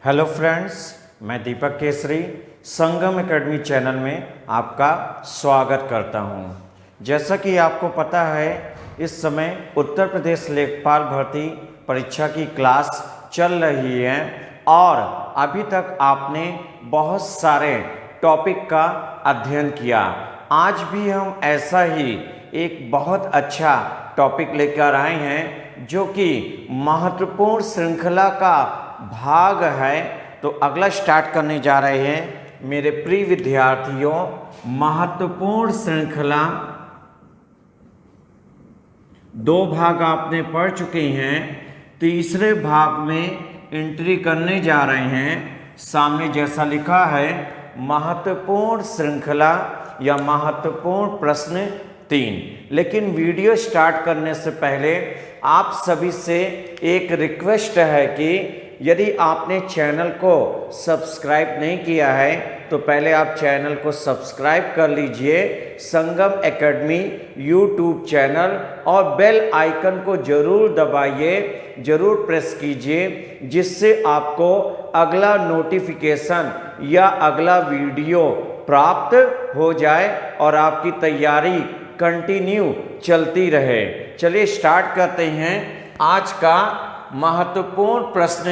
Hello friends, मैं दीपक केसरी संगम academy channel में आपका स्वागत करता हूं। जैसा कि आपको पता है, इस समय उत्तर प्रदेश लेखपाल भर्ती परीक्षा की क्लास चल रही है और अभी तक आपने बहुत सारे टॉपिक का अध्ययन किया। आज भी हम ऐसा ही एक बहुत अच्छा टॉपिक लेकर आए हैं जो कि महत्वपूर्ण श्रृंखला का भाग है। तो अगला स्टार्ट करने जा रहे हैं मेरे प्रिय विद्यार्थियों। महत्वपूर्ण श्रृंखला दो भाग आपने पढ़ चुके हैं, तीसरे भाग में एंट्री करने जा रहे हैं। सामने जैसा लिखा है, महत्वपूर्ण श्रृंखला या महत्वपूर्ण प्रश्न 3। लेकिन वीडियो स्टार्ट करने से पहले आप सभी से एक रिक्वेस्ट है कि यदि आपने चैनल को सब्सक्राइब नहीं किया है तो पहले आप चैनल को सब्सक्राइब कर लीजिए, संगम एकेडमी यूट्यूब चैनल, और बेल आइकन को जरूर दबाइए, जरूर प्रेस कीजिए, जिससे आपको अगला नोटिफिकेशन या अगला वीडियो प्राप्त हो जाए और आपकी तैयारी कंटिन्यू चलती रहे। चलिए स्टार्ट करते हैं आज का महत्वपूर्ण प्रश्न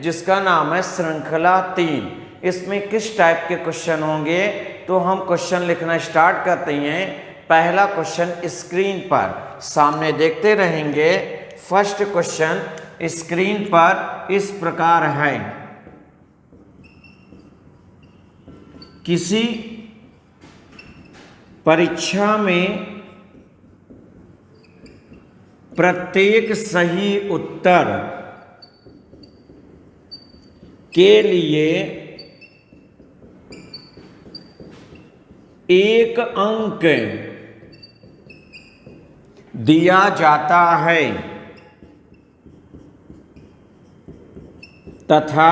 जिसका नाम है श्रृंखला 3। इसमें किस टाइप के क्वेश्चन होंगे, तो हम क्वेश्चन लिखना स्टार्ट करते हैं। पहला क्वेश्चन स्क्रीन पर सामने देखते रहेंगे। फर्स्ट क्वेश्चन स्क्रीन पर इस प्रकार है। किसी परीक्षा में प्रत्येक सही उत्तर के लिए 1 अंक दिया जाता है तथा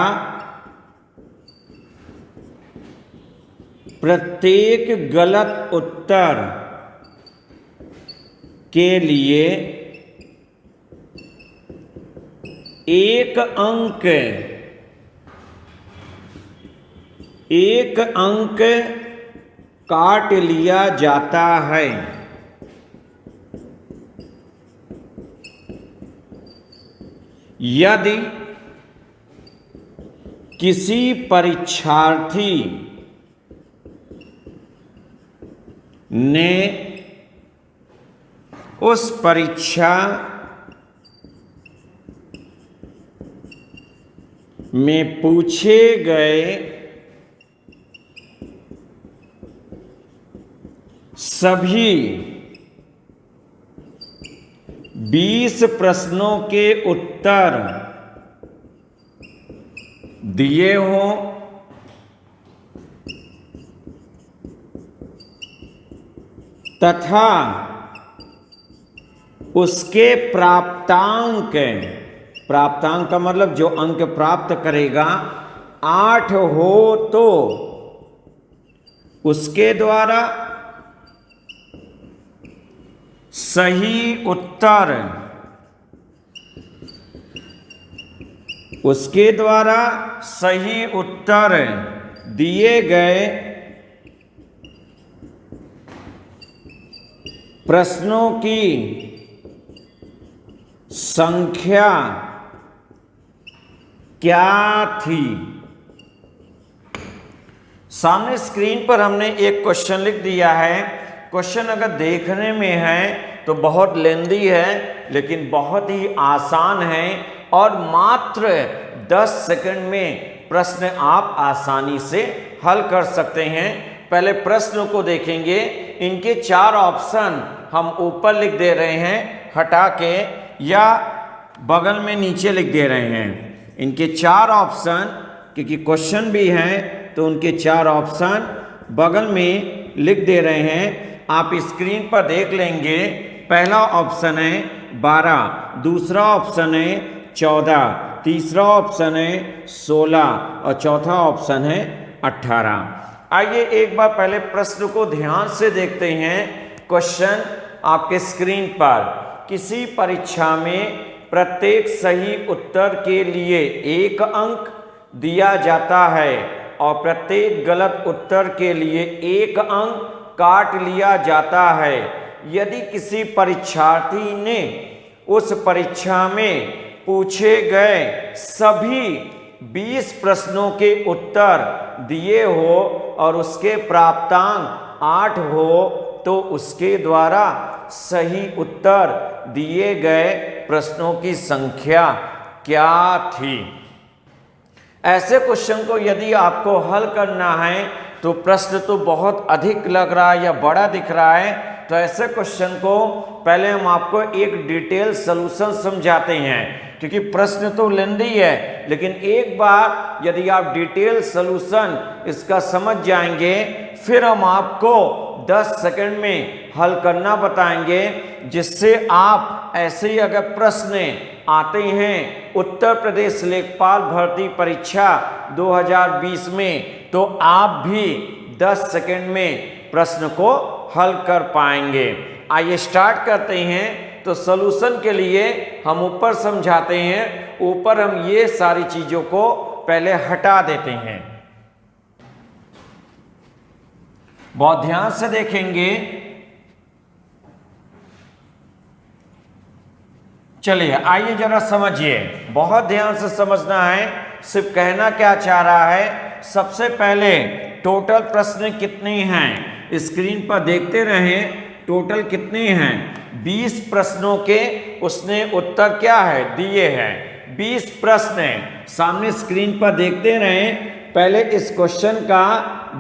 प्रत्येक गलत उत्तर के लिए 1 अंक काट लिया जाता है। यदि किसी परीक्षार्थी ने उस परीक्षा में पूछे गए सभी 20 प्रश्नों के उत्तर दिए हों तथा उसके प्राप्तांक का मतलब जो अंक प्राप्त करेगा 8 हो तो उसके द्वारा सही उत्तर दिए गए प्रश्नों की संख्या क्या थी। सामने स्क्रीन पर हमने एक क्वेश्चन लिख दिया है। क्वेश्चन अगर देखने में है तो बहुत लेंदी है, लेकिन बहुत ही आसान है और मात्र 10 सेकंड में प्रश्न आप आसानी से हल कर सकते हैं। पहले प्रश्न को देखेंगे। इनके 4 ऑप्शन हम ऊपर लिख दे रहे हैं हटा के, या बगल में नीचे लिख दे रहे हैं। इनके 4 ऑप्शन, क्योंकि क्वेश्चन भी हैं तो उनके 4 ऑप्शन बगल में लिख दे रहे हैं। आप स्क्रीन पर देख लेंगे। पहला ऑप्शन है 12, दूसरा ऑप्शन है 14, तीसरा ऑप्शन है 16 और चौथा ऑप्शन है 18। आइए एक बार पहले प्रश्न को ध्यान से देखते हैं। क्वेश्चन आपके स्क्रीन पर, किसी परीक्षा में प्रत्येक सही उत्तर के लिए 1 अंक दिया जाता है और प्रत्येक गलत उत्तर के लिए 1 अंक काट लिया जाता है। यदि किसी परीक्षार्थी ने उस परीक्षा में पूछे गए सभी 20 प्रश्नों के उत्तर दिए हो और उसके प्राप्तांक 8 हो तो उसके द्वारा सही उत्तर दिए गए प्रश्नों की संख्या क्या थी। ऐसे क्वेश्चन को यदि आपको हल करना है तो प्रश्न तो बहुत अधिक लग रहा है या बड़ा दिख रहा है, तो ऐसे क्वेश्चन को पहले हम आपको एक डिटेल सॉल्यूशन समझाते हैं, क्योंकि प्रश्न तो लेंदी है लेकिन एक बार यदि आप डिटेल सॉल्यूशन इसका समझ जाएंगे फिर हम आपको 10 सेकंड में हल करना बताएंगे, जिससे आप ऐसे ही अगर प्रश्न आते हैं उत्तर प्रदेश लेखपाल भर्ती परीक्षा 2020 में तो आप भी 10 सेकंड में प्रश्न को हल कर पाएंगे। आइए स्टार्ट करते हैं। तो सॉल्यूशन के लिए हम ऊपर समझाते हैं, ऊपर हम ये सारी चीजों को पहले हटा देते हैं। बहुत ध्यान से देखेंगे। चलिए आइए जरा समझिए, बहुत ध्यान से समझना है। सिर्फ कहना क्या चाह रहा है, सबसे पहले टोटल प्रश्न कितने हैं स्क्रीन पर देखते रहें। टोटल कितने हैं 20 प्रश्नों के उसने उत्तर क्या है दिए हैं। 20 प्रश्न हैं, सामने स्क्रीन पर देखते रहें। पहले इस क्वेश्चन का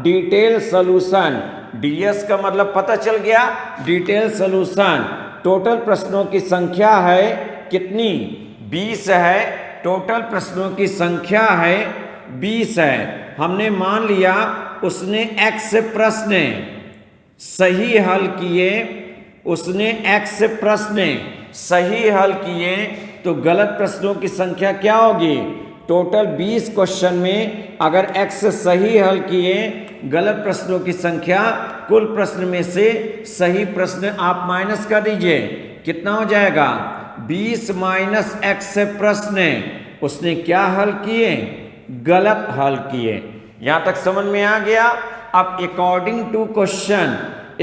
डिटेल सॉल्यूशन, डीएस का मतलब पता चल गया, डिटेल सॉल्यूशन। टोटल प्रश्नों की संख्या है कितनी 20 है। टोटल प्रश्नों की संख्या है 20 है। हमने मान लिया उसने x प्रश्न सही हल किए, उसने x प्रश्न सही हल किए तो गलत प्रश्नों की संख्या क्या होगी। टोटल 20 क्वेश्चन में अगर x सही हल किए, गलत प्रश्नों की संख्या कुल प्रश्न में से सही प्रश्न आप माइनस कर दीजिए, कितना हो जाएगा 20 माइनस x प्रश्न उसने क्या हल किए गलत हल किए। यहां तक समझ में आ गया। अब according to question,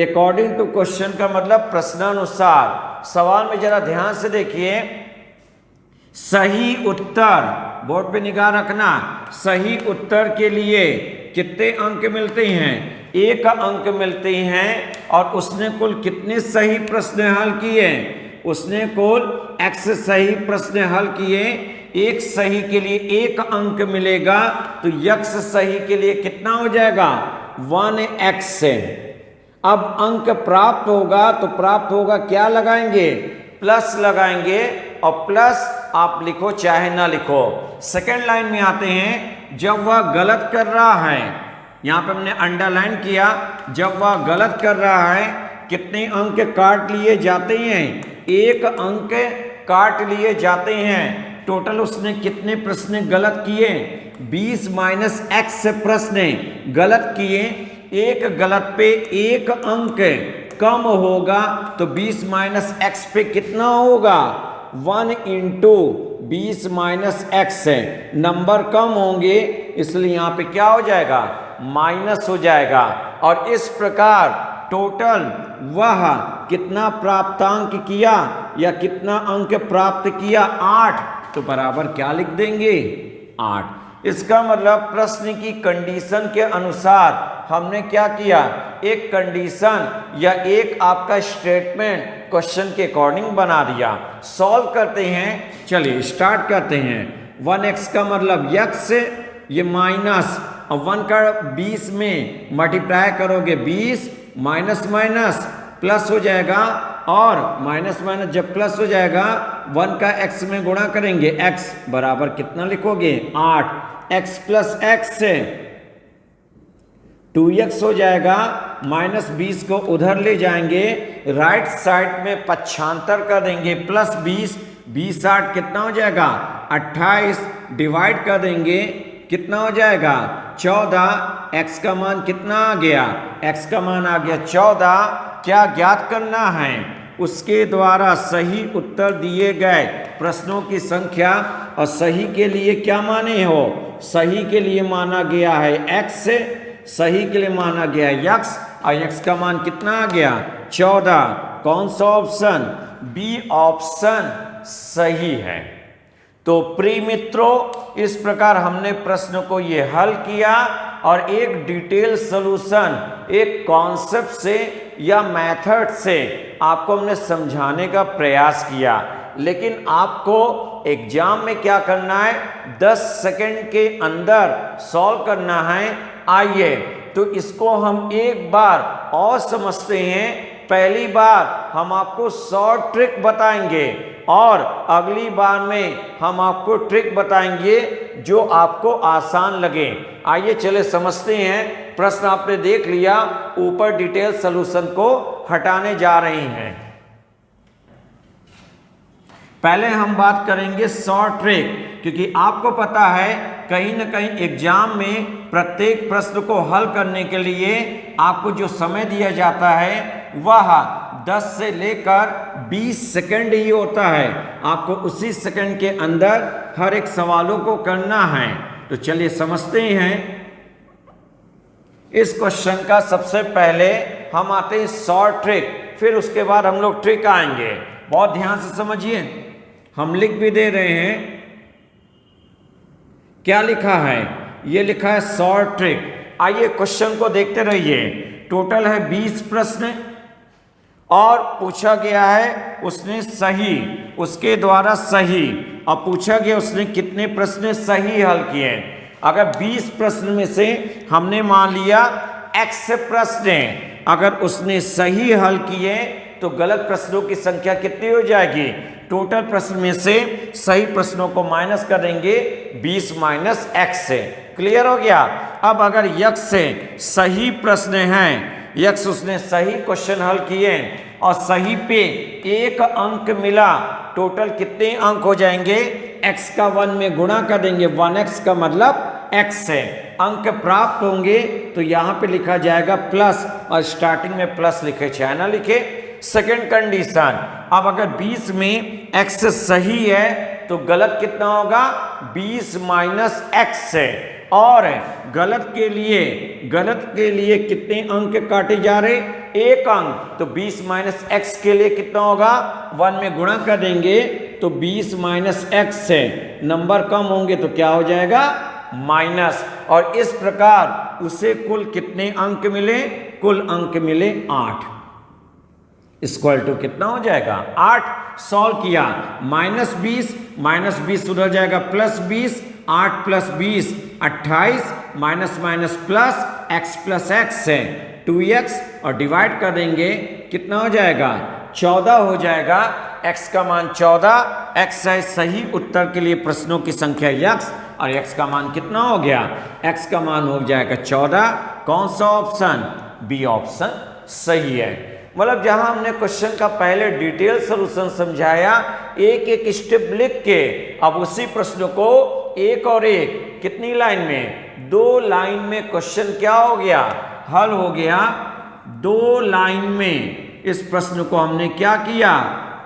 according to question का मतलब प्रश्नानुसार। सवाल में जरा ध्यान से देखिए, सही उत्तर, बोर्ड पे निगाह रखना, सही उत्तर के लिए कितने अंक मिलते हैं 1 अंक मिलते हैं। और उसने कुल कितने सही प्रश्न हल किए, उसने कुल x सही प्रश्न हल किए। एक सही के लिए 1 अंक मिलेगा तो x सही के लिए कितना हो जाएगा 1x। अब अंक प्राप्त होगा तो प्राप्त होगा क्या लगाएंगे प्लस लगाएंगे, और प्लस आप लिखो चाहे ना लिखो। सेकेंड लाइन में आते हैं, जब वह गलत कर रहा है, यहां पे हमने अंडरलाइन किया, जब वह गलत कर रहा है कितने अंक काट लिए जाते हैं 1 अंक काट लिए जाते हैं। टोटल उसने कितने प्रश्न गलत किए 20 माइनस x प्रश्न गलत किए। एक गलत पे 1 अंक कम होगा तो 20 माइनस x पे कितना होगा 1 इंटू 20 माइनस x। नंबर कम होंगे इसलिए यहाँ पे क्या हो जाएगा माइनस हो जाएगा। और इस प्रकार टोटल वह कितना प्राप्तांक किया या कितना अंक प्राप्त किया 8, तो बराबर क्या लिख देंगे 8। इसका मतलब प्रश्न की कंडीशन के अनुसार हमने क्या किया, एक कंडीशन या एक आपका स्टेटमेंट क्वेश्चन के अकॉर्डिंग बना दिया। सॉल्व करते हैं, चलिए स्टार्ट करते हैं। 1x का मतलब x, ये माइनस, और 1 का 20 में मल्टीप्लाई करोगे 20 माइनस माइनस प्लस हो जाएगा, और माइनस माइनस जब प्लस हो जाएगा 1 का x में गुणा करेंगे, x बराबर कितना लिखोगे 8। x प्लस x 2x हो जाएगा, माइनस 20 को उधर ले जाएंगे, राइट साइड में पक्षांतर कर देंगे, प्लस 20, 20 8 कितना हो जाएगा 28, डिवाइड कर देंगे कितना हो जाएगा 14। x का मान कितना आ गया, x का मान आ गया 14। क्या ज्ञात करना है उसके द्वारा सही उत्तर दिए गए प्रश्नों की संख्या, और सही के लिए क्या माने हो, सही के लिए माना गया है x, सही के लिए माना गया है x, और x का मान कितना आ गया 14। कौन सा ऑप्शन, बी ऑप्शन सही है। तो प्रिय मित्रों, इस प्रकार हमने प्रश्न को ये हल किया और एक डिटेल सॉल्यूशन, एक कॉन्सेप्ट से या मेथड से आपको हमने समझाने का प्रयास किया। लेकिन आपको एग्जाम में क्या करना है, 10 सेकंड के अंदर सॉल्व करना है। आइए तो इसको हम एक बार और समझते हैं। पहली बार हम आपको शॉर्ट ट्रिक बताएंगे और अगली बार में हम आपको ट्रिक बताएंगे जो आपको आसान लगे। आइए चले समझते हैं। प्रश्न आपने देख लिया, ऊपर डिटेल सॉल्यूशन को हटाने जा रहे हैं। पहले हम बात करेंगे शॉर्ट ट्रिक, क्योंकि आपको पता है कहीं ना कहीं एग्जाम में प्रत्येक प्रश्न को हल करने के लिए आपको जो समय दिया जाता है वह 10 से लेकर 20 सेकंड ही होता है। आपको उसी सेकंड के अंदर हर एक सवालों को करना है। तो चलिए समझते हैं इस क्वेश्चन का। सबसे पहले हम आते हैं शॉर्ट ट्रिक, फिर उसके बाद हम लोग ट्रिक आएंगे। बहुत ध्यान से समझिए, हम लिख भी दे रहे हैं। क्या लिखा है, ये लिखा है शॉर्ट ट्रिक। आइए क्वेश्चन को देखते रहिए। टोटल है 20 प्रश्न और पूछा गया है उसने सही, उसके द्वारा सही, और पूछा गया उसने कितने प्रश्न सही हल किए। अगर 20 प्रश्न में से हमने मान लिया x प्रश्न अगर उसने सही हल किए तो गलत प्रश्नों की संख्या कितनी हो जाएगी, टोटल प्रश्न में से सही प्रश्नों को माइनस कर देंगे 20 माइनस x से। क्लियर हो गया। अब अगर x से सही प्रश्न हैं, x उसने सही क्वेश्चन हल किए और सही पे 1 अंक मिला, टोटल कितने अंक हो जाएंगे, x का 1 में गुणा कर देंगे, 1x का मतलब x से अंक प्राप्त होंगे। तो यहां पे लिखा जाएगा प्लस, और स्टार्टिंग में प्लस लिखे चाहे ना लिखे। सेकेंड कंडीशन, अब अगर 20 में x सही है तो गलत कितना होगा, 20 माइनस x से। और गलत के लिए कितने अंक काटे जा रहे, 1 अंक। तो 20 माइनस x के लिए कितना होगा, 1 में गुणा कर देंगे तो 20 माइनस x से नंबर कम होंगे तो क्या हो जाएगा, माइनस। और इस प्रकार उसे कुल कितने अंक मिले, कुल अंक मिले 8। इक्वल टू कितना हो जाएगा, 8। सॉल्व किया, माइनस 20 उधर जाएगा plus 20, 8 plus 20 28, minus minus plus x plus x है 2x, और डिवाइड कर देंगे कितना हो जाएगा, 14 हो जाएगा। x का मान 14, x है सही उत्तर के लिए प्रश्नों की संख्या x, और x का मान कितना हो गया, x का मान हो जाएगा 14। कौन सा ऑप्शन, बी ऑप्शन सही है। मतलब जहां हमने क्वेश्चन का पहले डिटेल सॉल्यूशन समझाया, एक एक स्टेप लिख के, अब उसी प्रश्न को एक और एक कितनी लाइन में, 2 लाइन में क्वेश्चन क्या हो गया, हल हो गया। 2 लाइन में इस प्रश्न को हमने क्या किया,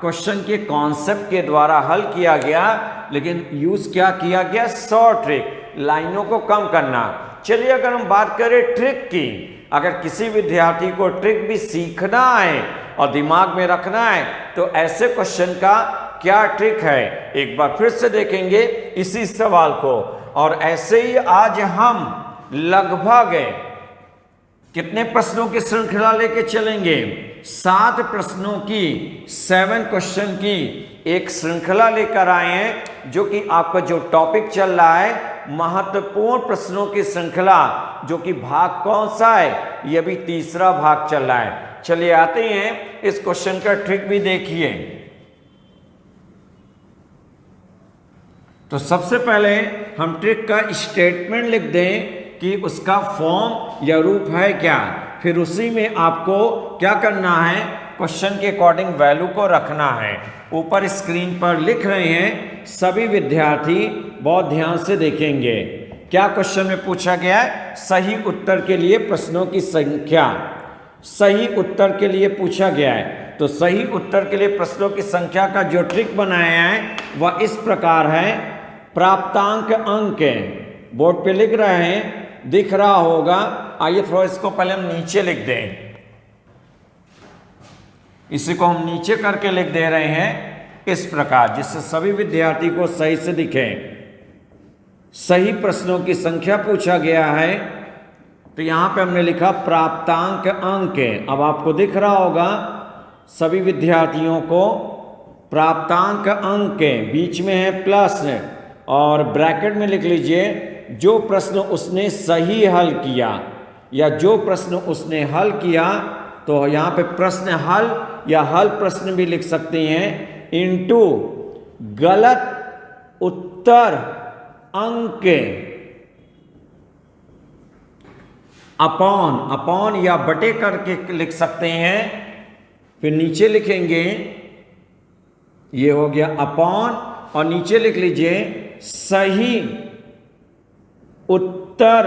क्वेश्चन के कॉन्सेप्ट के द्वारा हल किया गया, लेकिन यूज क्या किया गया, शॉर्ट ट्रिक, लाइनों को कम करना। चलिए अगर हम बात करें ट्रिक की, अगर किसी विद्यार्थी को ट्रिक भी सीखना है और दिमाग में रखना है तो ऐसे क्वेश्चन का क्या ट्रिक है, एक बार फिर से देखेंगे इसी सवाल को। और ऐसे ही आज हम लगभग कितने प्रश्नों की श्रृंखला लेके चलेंगे, 7 प्रश्नों की, 7 क्वेश्चन की एक श्रृंखला लेकर आए हैं, जो कि आपका जो टॉपिक चल रहा है महत्वपूर्ण प्रश्नों की श्रृंखला, जो कि भाग कौन सा है, ये भी तीसरा भाग चल रहा है। चलिए आते हैं, इस क्वेश्चन का ट्रिक भी देखिए। तो सबसे पहले हम ट्रिक का स्टेटमेंट लिख दें कि उसका फॉर्म या रूप है क्या, फिर उसी में आपको क्या करना है, क्वेश्चन के अकॉर्डिंग वैल्यू को रखना है। ऊपर स्क्रीन पर लिख रहे हैं, सभी विद्यार्थी बहुत ध्यान से देखेंगे। क्या क्वेश्चन में पूछा गया है, सही उत्तर के लिए प्रश्नों की संख्या, सही उत्तर के लिए पूछा गया है। तो सही उत्तर के लिए प्रश्नों की संख्या का जो ट्रिक बनाया है वह इस प्रकार है। प्राप्तांक अंक बोर्ड पे लिख रहे हैं, दिख रहा होगा। आइए थोड़ा इसको पहले हम नीचे लिख दें। इसी को हम नीचे करके लिख दे रहे हैं इस प्रकार, जिससे सभी विद्यार्थी को सही से दिखे। सही प्रश्नों की संख्या पूछा गया है, तो यहां पे हमने लिखा प्राप्तांक अंक। अब आपको दिख रहा होगा सभी विद्यार्थियों को प्राप्तांक अंक, बीच में है प्लस और ब्रैकेट में लिख लीजिए जो प्रश्न उसने सही हल किया, या जो प्रश्न उसने हल किया। तो यहां पे प्रश्न हल या हल प्रश्न भी लिख सकते हैं, इनटू गलत उत्तर अंक अपॉन या बटे करके लिख सकते हैं। फिर नीचे लिखेंगे, ये हो गया अपॉन, और नीचे लिख लीजिए सही उत्तर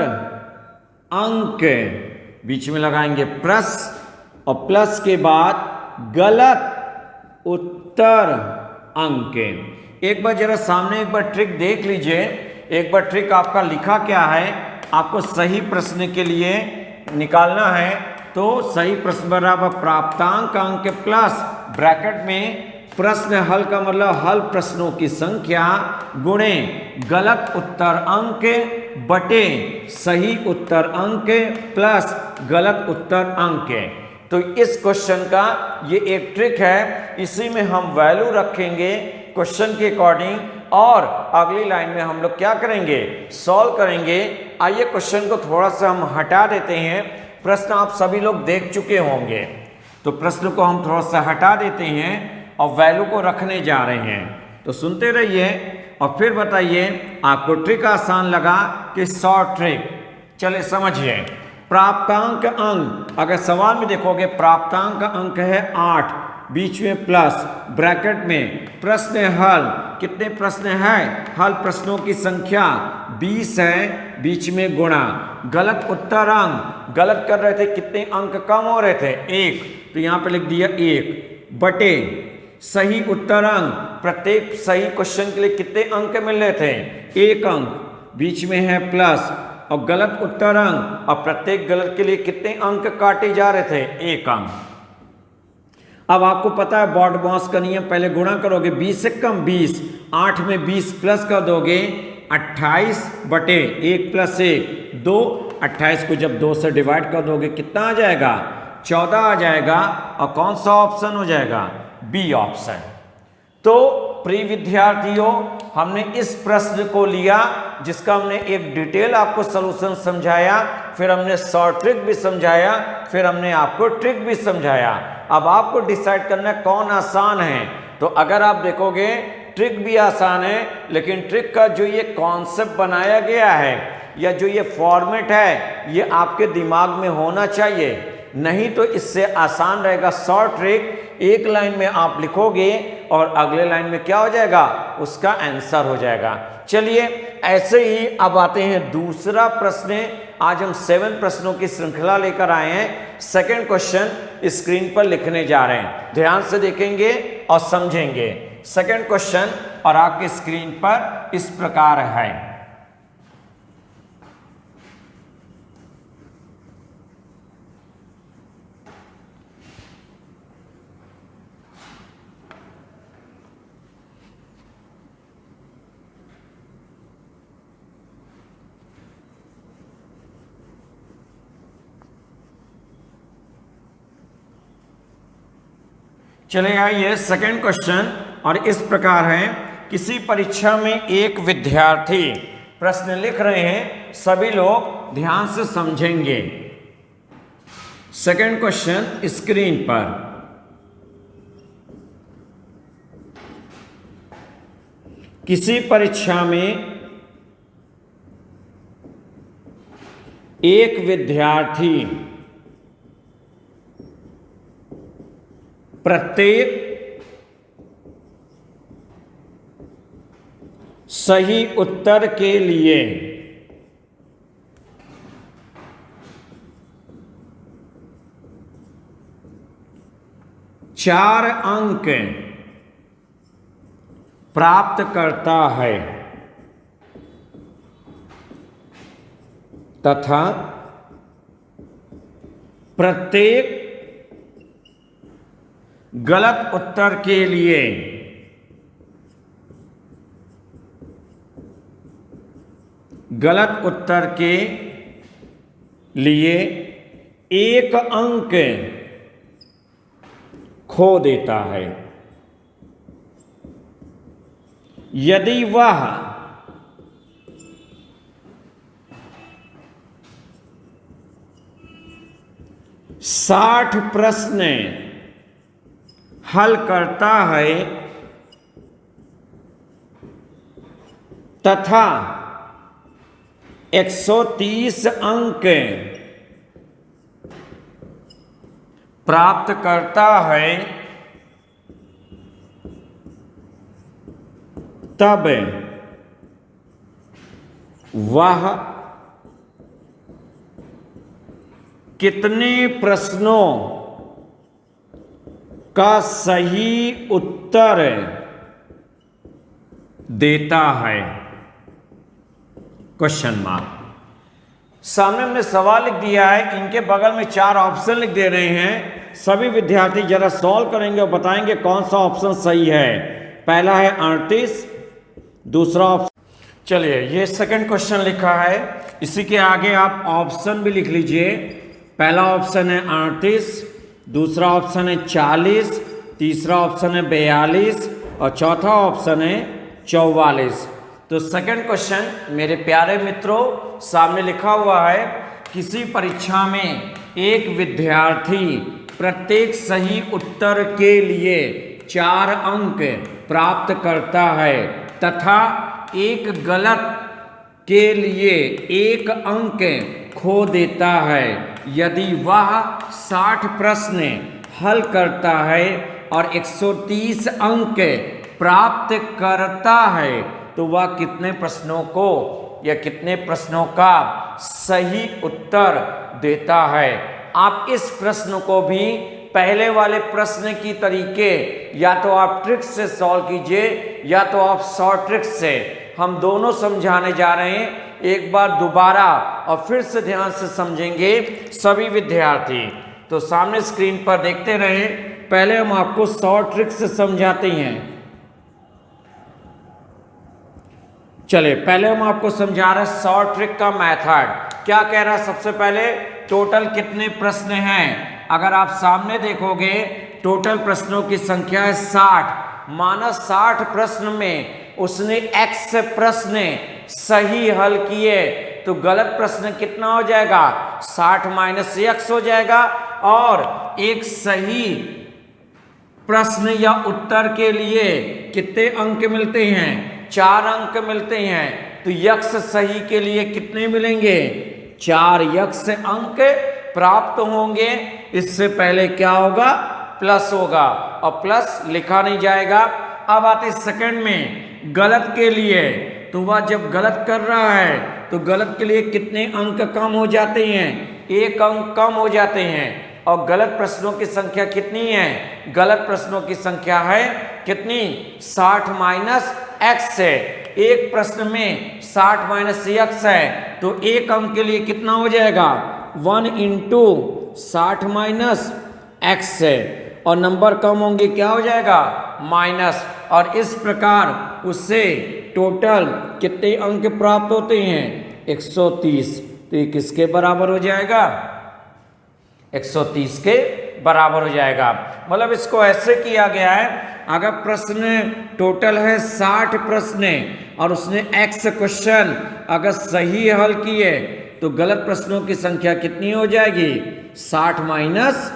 अंक, बीच में लगाएंगे प्लस, और प्लस के बाद गलत उत्तर अंक। एक बार जरा सामने एक बार ट्रिक देख लीजिए। एक बार ट्रिक आपका लिखा क्या है, आपको सही प्रश्न के लिए निकालना है। तो सही प्रश्न बराबर प्राप्तांक अंक प्लस ब्रैकेट में प्रश्न हल का मतलब हल प्रश्नों की संख्या गुणे गलत उत्तर अंक बटे सही उत्तर अंक प्लस गलत उत्तर अंक। तो इस क्वेश्चन का ये एक ट्रिक है, इसी में हम वैल्यू रखेंगे क्वेश्चन के अकॉर्डिंग, और अगली लाइन में हम लोग क्या करेंगे, सॉल्व करेंगे। आइए क्वेश्चन को थोड़ा सा हम हटा देते हैं। प्रश्न आप सभी लोग देख चुके होंगे, तो प्रश्न को हम थोड़ा सा हटा देते हैं और वैल्यू को रखने जा रहे हैं। तो सुनते रहिए और फिर बताइए आपको ट्रिक आसान लगा कि शॉर्ट ट्रिक। चलिए समझिए। प्राप्तांक अंक, अगर सवाल में देखोगे प्राप्तांक अंक है 8, बीच में प्लस, ब्रैकेट में प्रश्न हल, कितने प्रश्न हैं, हल प्रश्नों की संख्या 20 है, बीच में गुणा गलत उत्तर अंक, गलत कर रहे थे कितने अंक कम हो रहे थे 1, तो यहां पे लिख दिया 1 बटे सही उत्तर अंक, प्रत्येक सही क्वेश्चन के लिए कितने अंक मिल रहे थे 1 अंक, बीच में है प्लस, और गलत उत्तर अंक, और प्रत्येक गलत के लिए कितने अंक काटे जा रहे थे 1 अंक। अब आपको पता है बॉड बॉस का नियम, पहले गुणा करोगे 20 से कम 20, 8 में 20 प्लस कर दोगे 28 बटे 1 प्लस 1 2, 28 को जब 2 से डिवाइड कर दोगे कितना आ जाएगा 14 आ जाएगा, और कौन सा ऑप्शन हो जाएगा, बी ऑप्शन। तो प्रिय विद्यार्थियों, हमने इस प्रश्न को लिया जिसका हमने एक डिटेल आपको सॉल्यूशन समझाया, फिर हमने शॉर्ट ट्रिक भी समझाया, फिर हमने आपको ट्रिक भी समझाया। अब आपको डिसाइड करना कौन आसान है। तो अगर आप देखोगे ट्रिक भी आसान है, लेकिन ट्रिक का जो ये कॉन्सेप्ट बनाया गया है या जो ये फॉर्मेट है ये आपके दिमाग में होना चाहिए, नहीं तो इससे आसान रहेगा शॉर्ट ट्रिक। एक लाइन में आप लिखोगे और अगले लाइन में क्या हो जाएगा, उसका आंसर हो जाएगा। चलिए ऐसे ही अब आते हैं दूसरा प्रश्न। आज हम 7 प्रश्नों की श्रृंखला लेकर आए हैं। सेकंड क्वेश्चन स्क्रीन पर लिखने जा रहे हैं, ध्यान से देखेंगे और समझेंगे। सेकंड क्वेश्चन और आपके स्क्रीन पर इस प्रकार है। चलेगा ये सेकंड क्वेश्चन और इस प्रकार है। किसी परीक्षा में एक विद्यार्थी प्रश्न लिख रहे हैं, सभी लोग ध्यान से समझेंगे। सेकंड क्वेश्चन स्क्रीन पर, किसी परीक्षा में एक विद्यार्थी प्रत्येक सही उत्तर के लिए 4 अंक प्राप्त करता है तथा प्रत्येक गलत उत्तर के लिए एक अंक खो देता है यदि वह साठ प्रश्न हल करता है तथा 130 अंक प्राप्त करता है, तब वह कितने प्रश्नों का सही उत्तर देता है? Question mark. सामने हमने सवाल लिख दिया है, इनके बगल में 4 ऑप्शन लिख दे रहे हैं। सभी विद्यार्थी जरा सॉल्व करेंगे और बताएंगे कौन सा ऑप्शन सही है। पहला है 38, दूसरा ऑप्शन। चलिए, ये सेकंड क्वेश्चन लिखा है, इसी के आगे आप ऑप्शन भी लिख लीजिए। पहला ऑप्शन है 38, दूसरा ऑप्शन है 40, तीसरा ऑप्शन है 42 और चौथा ऑप्शन है 44। तो सेकंड क्वेश्चन मेरे प्यारे मित्रों सामने लिखा हुआ है, किसी परीक्षा में एक विद्यार्थी प्रत्येक सही उत्तर के लिए 4 अंक प्राप्त करता है तथा एक गलत के लिए 1 अंक खो देता है यदि वह 60 प्रश्न हल करता है और 130 अंक प्राप्त करता है, तो वह कितने प्रश्नों को या कितने प्रश्नों का सही उत्तर देता है। आप इस प्रश्न को भी पहले वाले प्रश्न की तरीके या तो आप ट्रिक से सॉल्व कीजिए या तो आप शॉर्ट ट्रिक से। हम दोनों समझाने जा रहे हैं, एक बार दोबारा और फिर से ध्यान से समझेंगे सभी विद्यार्थी। तो सामने स्क्रीन पर देखते रहें, पहले हम आपको शॉर्ट ट्रिक से समझाते हैं। चलिए, पहले हम आपको समझा रहे हैं शॉर्ट ट्रिक का मेथड। क्या कह रहा है? सबसे पहले टोटल कितने प्रश्न हैं? अगर आप सामने देखोगे टोटल प्रश्नों की संख्या है 60। माना 60 प्रश्न में उसने x प्रश्न सही हल किए, तो गलत प्रश्न कितना हो जाएगा? 60 माइनस x हो जाएगा। और एक सही प्रश्न या उत्तर के लिए कितने अंक मिलते हैं? 4 अंक मिलते हैं। तो यक्ष सही के लिए कितने मिलेंगे? 4 यक्ष अंक प्राप्त होंगे। इससे पहले क्या होगा? प्लस होगा, और प्लस लिखा नहीं जाएगा। अब आते सेकंड में गलत के लिए, तो वह जब गलत कर रहा है तो गलत के लिए कितने अंक कम हो जाते हैं? 1 अंक कम हो जाते हैं। और गलत प्रश्नों की संख्या कितनी है? गलत प्रश्नों की संख्या है कितनी? 60 माइनस x है। एक प्रश्न में 60 माइनस x है, तो 1 अंक के लिए कितना हो जाएगा? 1 इंटू 60 माइनस x है, और नंबर कम होंगे, क्या हो जाएगा? माइनस। और इस प्रकार उससे टोटल कितने अंक प्राप्त होते हैं? 130। तो ये किसके बराबर हो जाएगा? 130 के बराबर हो जाएगा। मतलब इसको ऐसे किया गया है, अगर प्रश्न टोटल है 60 प्रश्न और उसने x क्वेश्चन अगर सही हल किए, तो गलत प्रश्नों की संख्या कितनी हो जाएगी? 60 माइनस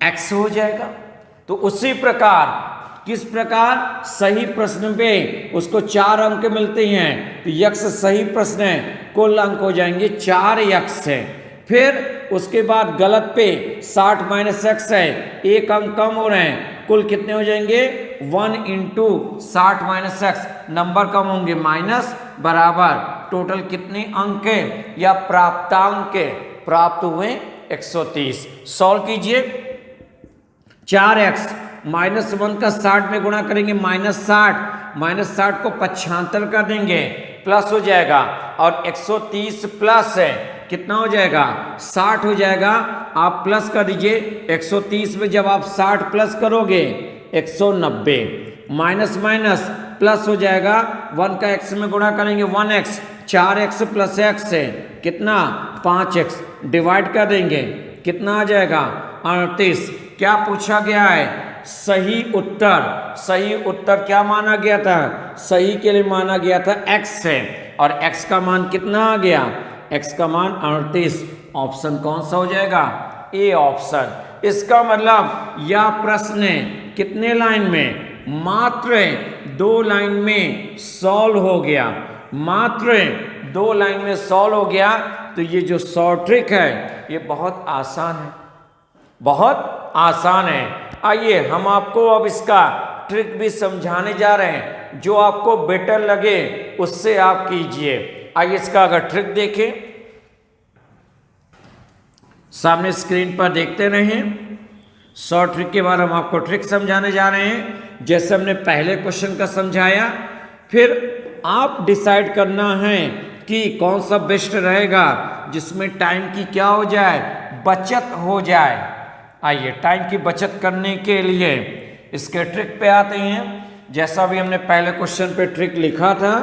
x हो जाएगा। तो उसी प्रकार, किस प्रकार? सही प्रश्न पे उसको 4 अंक मिलते हैं, तो यक्ष सही प्रश्न है, कुल अंक हो जाएंगे 4 यक्ष है। फिर उसके बाद गलत पे 60 माइनस x है, 1 अंक कम हो रहे हैं, कुल कितने हो जाएंगे? 1 इंटू 60 माइनस x, नंबर कम होंगे, माइनस, बराबर टोटल कितने अंक या प्राप्तांक प्राप्त हुए? 130। सॉल्व कीजिए। 4x -1 का 60 में गुणा करेंगे -60 को 75 कर देंगे प्लस हो जाएगा, और 130 प्लस है कितना हो जाएगा 60 हो जाएगा। आप प्लस कर दीजिए 130 में जब आप 60 प्लस करोगे 190, माइनस माइनस प्लस हो जाएगा, 1 का x में गुणा करेंगे 1x, 4x प्लस x है कितना 5x, डिवाइड कर देंगे कितना आ जाएगा 38। क्या पूछा गया है सही उत्तर क्या माना गया था, सही के लिए माना गया था x है, और x का मान कितना आ गया, x का मान 38। ऑप्शन कौन सा हो जाएगा ए ऑप्शन। इसका मतलब यह प्रश्न कितने लाइन में, मात्र 2 लाइन में सॉल्व हो गया, मात्र 2 लाइन में सॉल्व हो गया। तो ये जो शॉर्ट ट्रिक है ये बहुत आसान है, बहुत आसान है। आइए हम आपको अब इसका ट्रिक भी समझाने जा रहे हैं, जो आपको बेटर लगे उससे आप कीजिए। आइए इसका अगर ट्रिक देखें, सामने स्क्रीन पर देखते रहें। शॉर्ट ट्रिक के बाद हम आपको ट्रिक समझाने जा रहे हैं, जैसे हमने पहले क्वेश्चन का समझाया। फिर आप डिसाइड करना है कि कौन सा बेस्ट रहेगा जिसमें टाइम की क्या हो जाए, बचत हो जाए। आइए टाइम की बचत करने के लिए इसके ट्रिक पे आते हैं। जैसा भी हमने पहले क्वेश्चन पे ट्रिक लिखा था,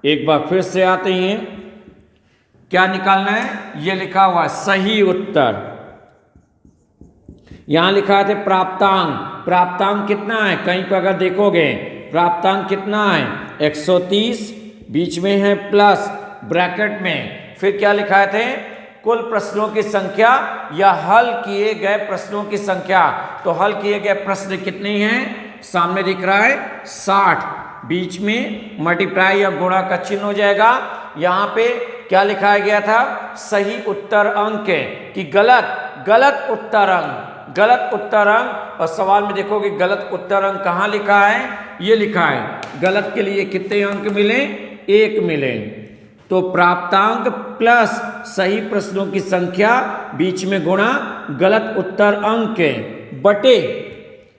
एक बार फिर से आते हैं। क्या निकालना है, ये लिखा हुआ सही उत्तर। यहां लिखा है प्राप्तांक, प्राप्तांक कितना है, कहीं पर अगर देखोगे प्राप्तांक कितना है 130, बीच में है प्लस ब्रैकेट में, फिर क्या लिखा थे कुल प्रश्नों की संख्या या हल किए गए प्रश्नों की संख्या। तो हल किए गए प्रश्न कितने हैं, सामने दिख रहा है 60, बीच में मल्टीप्लाई या गुणा का चिन्ह हो जाएगा। यहां पे क्या लिखा गया था, सही उत्तर अंक कि गलत उत्तर अंक, गलत उत्तर अंक। और सवाल में देखोगे गलत उत्तर अंक कहाँ लिखा है, ये लिखा है। गलत के लिए कितने अंक मिले, 1 मिले। तो प्राप्तांक प्लस सही प्रश्नों की संख्या बीच में गुणा गलत उत्तर अंक बटे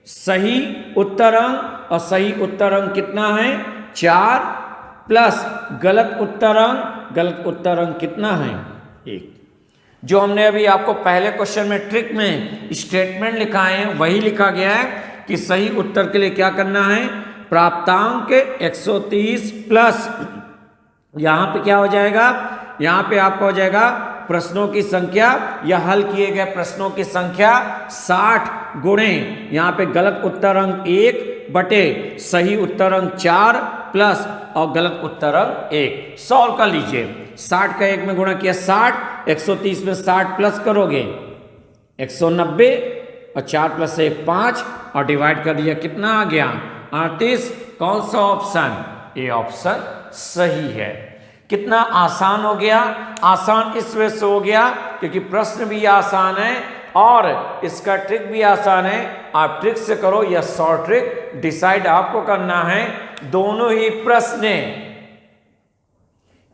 सही उत्तर अंक, और सही उत्तर अंक कितना है 4 प्लस गलत उत्तर अंक कितना है 1। जो हमने अभी आपको पहले क्वेश्चन में ट्रिक में स्टेटमेंट लिखा है वही लिखा गया है कि सही उत्तर के लिए क्या करना है, प्राप्तांक 130 प्लस यहां पे क्या हो जाएगा, यहां पे आपका हो जाएगा प्रश्नों की संख्या या हल किए गए प्रश्नों की संख्या 60 गुणे यहां पे गलत उत्तर अंक 1 बटे सही उत्तर अंक 4 प्लस और गलत उत्तर अंक 1। सॉल्व कर लीजिए। 60 का 1 में गुणा किया 60, 130 में 60 प्लस करोगे 190, और 4 प्लस 1 5, और डिवाइड कर दिया कितना आ गया 38। कौन सा ऑप्शन, ए ऑप्शन सही है। कितना आसान हो गया, आसान इस वजह से हो गया क्योंकि प्रश्न भी आसान है और इसका ट्रिक भी आसान है। आप ट्रिक से करो या शॉर्ट ट्रिक, डिसाइड आपको करना है। दोनों ही प्रश्न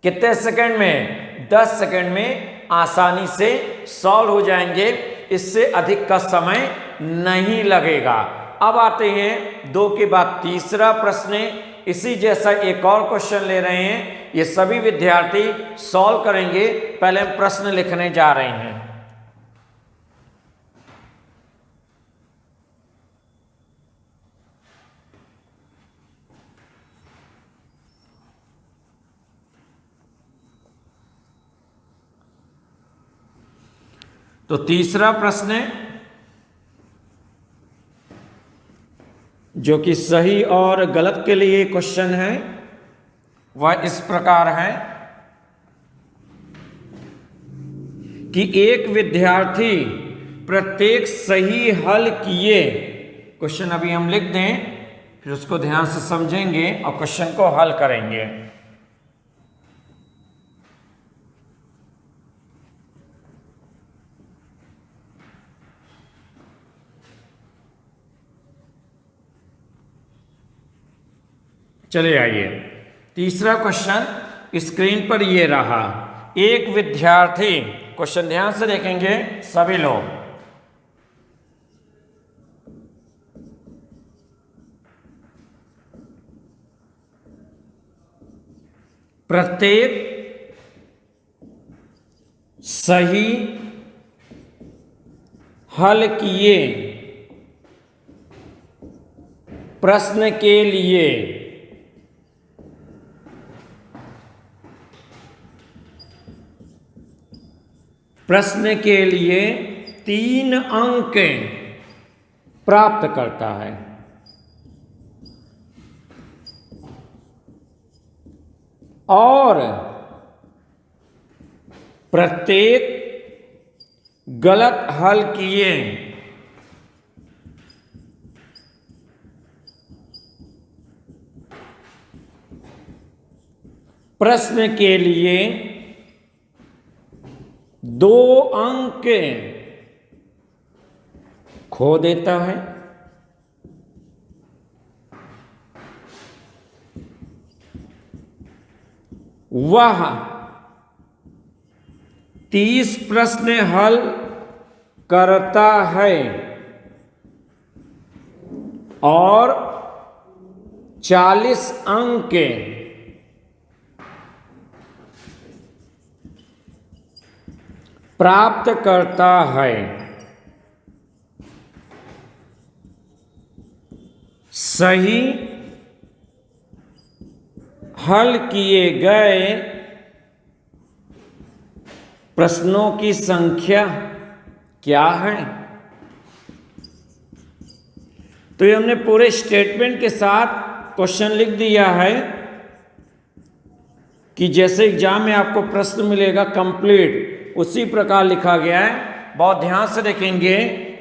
कितने सेकंड में, 10 सेकंड में आसानी से सॉल्व हो जाएंगे, इससे अधिक का समय नहीं लगेगा। अब आते हैं 2 के बाद तीसरा प्रश्न। इसी जैसा एक और क्वेश्चन ले रहे हैं, ये सभी विद्यार्थी सॉल्व करेंगे। पहले हम प्रश्न लिखने जा रहे हैं। तो तीसरा प्रश्न जो कि सही और गलत के लिए क्वेश्चन है वह इस प्रकार है कि एक विद्यार्थी प्रत्येक सही हल किए, क्वेश्चन अभी हम लिख दें फिर उसको ध्यान से समझेंगे और क्वेश्चन को हल करेंगे। चलिए आइए, तीसरा क्वेश्चन स्क्रीन पर ये रहा। एक विद्यार्थी, क्वेश्चन ध्यान से देखेंगे सभी लोग। प्रत्येक सही हल किए प्रश्न के लिए प्रश्न के लिए 3 अंक प्राप्त करता है। और प्रत्येक गलत हल किए प्रश्न के लिए 2 अंक खो देता है। वह 30 प्रश्न हल करता है और 40 अंक प्राप्त करता है। सही हल किए गए प्रश्नों की संख्या क्या है? तो ये हमने पूरे स्टेटमेंट के साथ क्वेश्चन लिख दिया है कि जैसे एग्जाम में आपको प्रश्न मिलेगा कंप्लीट उसी प्रकार लिखा गया है। बहुत ध्यान से देखेंगे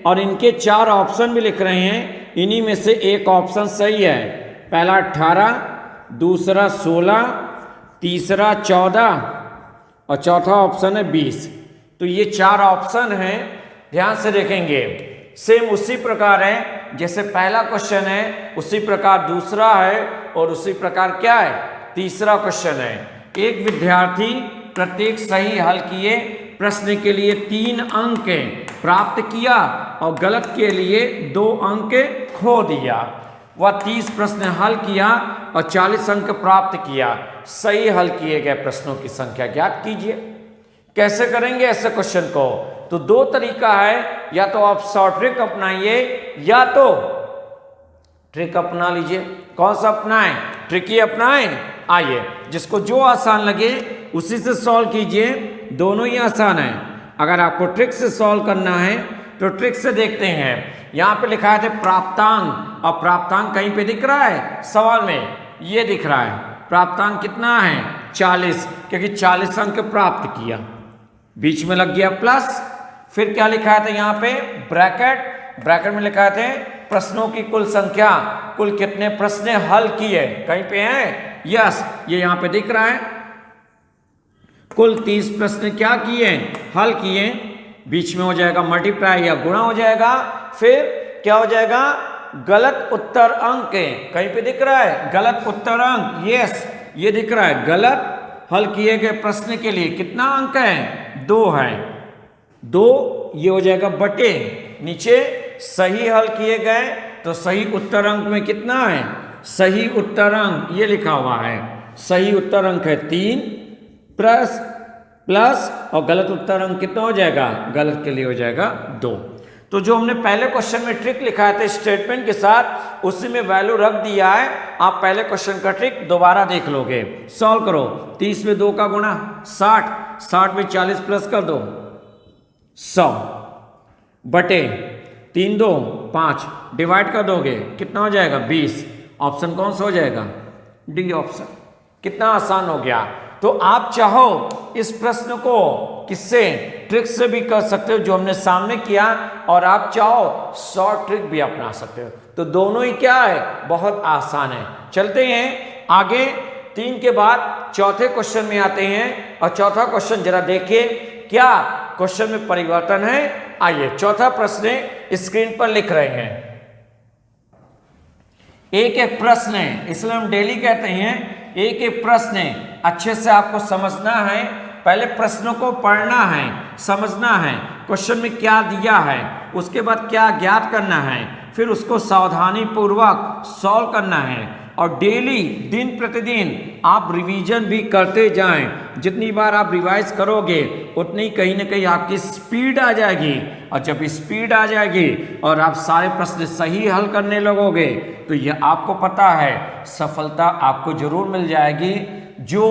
और इनके 4 ऑप्शन भी लिख रहे हैं। इन्हीं में से एक ऑप्शन सही है। पहला 18, दूसरा 16, तीसरा 14 और चौथा ऑप्शन है 20। तो ये 4 ऑप्शन हैं, ध्यान से देखेंगे। सेम उसी प्रकार है जैसे पहला क्वेश्चन है, उसी प्रकार दूसरा है और उसी प्रकार क्या है, तीसरा क्वेश्चन है। एक विद्यार्थी प्रत्येक सही हल किए प्रश्न के लिए 3 अंक प्राप्त किया और गलत के लिए 2 अंक खो दिया। वह 30 प्रश्न हल किया और 40 अंक प्राप्त किया। सही हल किए गए प्रश्नों की संख्या ज्ञात कीजिए। कैसे करेंगे ऐसे क्वेश्चन को? तो 2 तरीका है, या तो आप शॉर्ट ट्रिक अपनाइए या तो ट्रिक अपना लीजिए। कौन सा अपनाएं? ट्रिक ही अपनाएं। आइए, जिसको जो आसान लगे उसी से सॉल्व कीजिए, दोनों ही आसान है। अगर आपको ट्रिक से सॉल्व करना है तो ट्रिक से देखते हैं। यहां पे लिखा है प्राप्तांक, और प्राप्तांक कहीं पे दिख रहा है सवाल में, ये दिख रहा है। प्राप्तांक कितना है? 40, क्योंकि 40 अंक प्राप्त किया। बीच में लग गया प्लस, फिर क्या लिखा है यहाँ पे? ब्रैकेट। ब्रैकेट में लिखा है प्रश्नों की कुल संख्या, कुल कितने प्रश्न हल किए, कहीं पे है? यस, ये यहां पे दिख रहा है। कुल 30 प्रश्न क्या किए? हल किए। बीच में हो जाएगा मल्टीप्लाई या गुणा हो जाएगा। फिर क्या हो जाएगा? गलत उत्तर अंक, कहीं पे दिख रहा है गलत उत्तर अंक। यस, ये दिख रहा है। गलत हल किए गए प्रश्न के लिए कितना अंक है? 2 है। 2 ये हो जाएगा बटे नीचे सही हल किए गए, तो सही उत्तर अंक में कितना है? सही उत्तर अंक ये लिखा हुआ है। सही उत्तर अंक है 3 प्लस और गलत उत्तर अंक कितना हो जाएगा? गलत के लिए हो जाएगा 2। तो जो हमने पहले क्वेश्चन में ट्रिक लिखा था स्टेटमेंट के साथ, उसी में वैल्यू रख दिया है। आप पहले क्वेश्चन का ट्रिक दोबारा देख लोगे। सॉल्व करो। 30 में 2 का गुणा 60, 60 में 40 प्लस कर दो 100 बटे 3 2 5, डिवाइड कर दोगे कितना हो जाएगा? 20। ऑप्शन कौन सा हो जाएगा? D option. कितना आसान हो गया। तो आप चाहो इस प्रश्न को किससे? ट्रिक से भी कर सकते हो जो हमने सामने किया, और आप चाहो शॉर्ट ट्रिक भी अपना सकते हो। तो दोनों ही क्या है? बहुत आसान है। चलते हैं आगे। 3 के बाद चौथे क्वेश्चन में आते हैं, और चौथा क्वेश्चन जरा देखिए क्या क्वेश्चन में परिवर्तन है। आइए, चौथा प्रश्न स्क्रीन पर लिख रहे हैं। एक एक प्रश्न है, इसलिए हम डेली कहते हैं एक एक प्रश्न है। अच्छे से आपको समझना है। पहले प्रश्नों को पढ़ना है, समझना है क्वेश्चन में क्या दिया है, उसके बाद क्या ज्ञात करना है, फिर उसको सावधानी पूर्वक सॉल्व करना है। और डेली दिन प्रतिदिन आप रिवीजन भी करते जाएं। जितनी बार आप रिवाइज करोगे उतनी कहीं ना कहीं आपकी स्पीड आ जाएगी, और जब स्पीड आ जाएगी और आप सारे प्रश्न सही हल करने लगोगे तो यह आपको पता है सफलता आपको जरूर मिल जाएगी। जो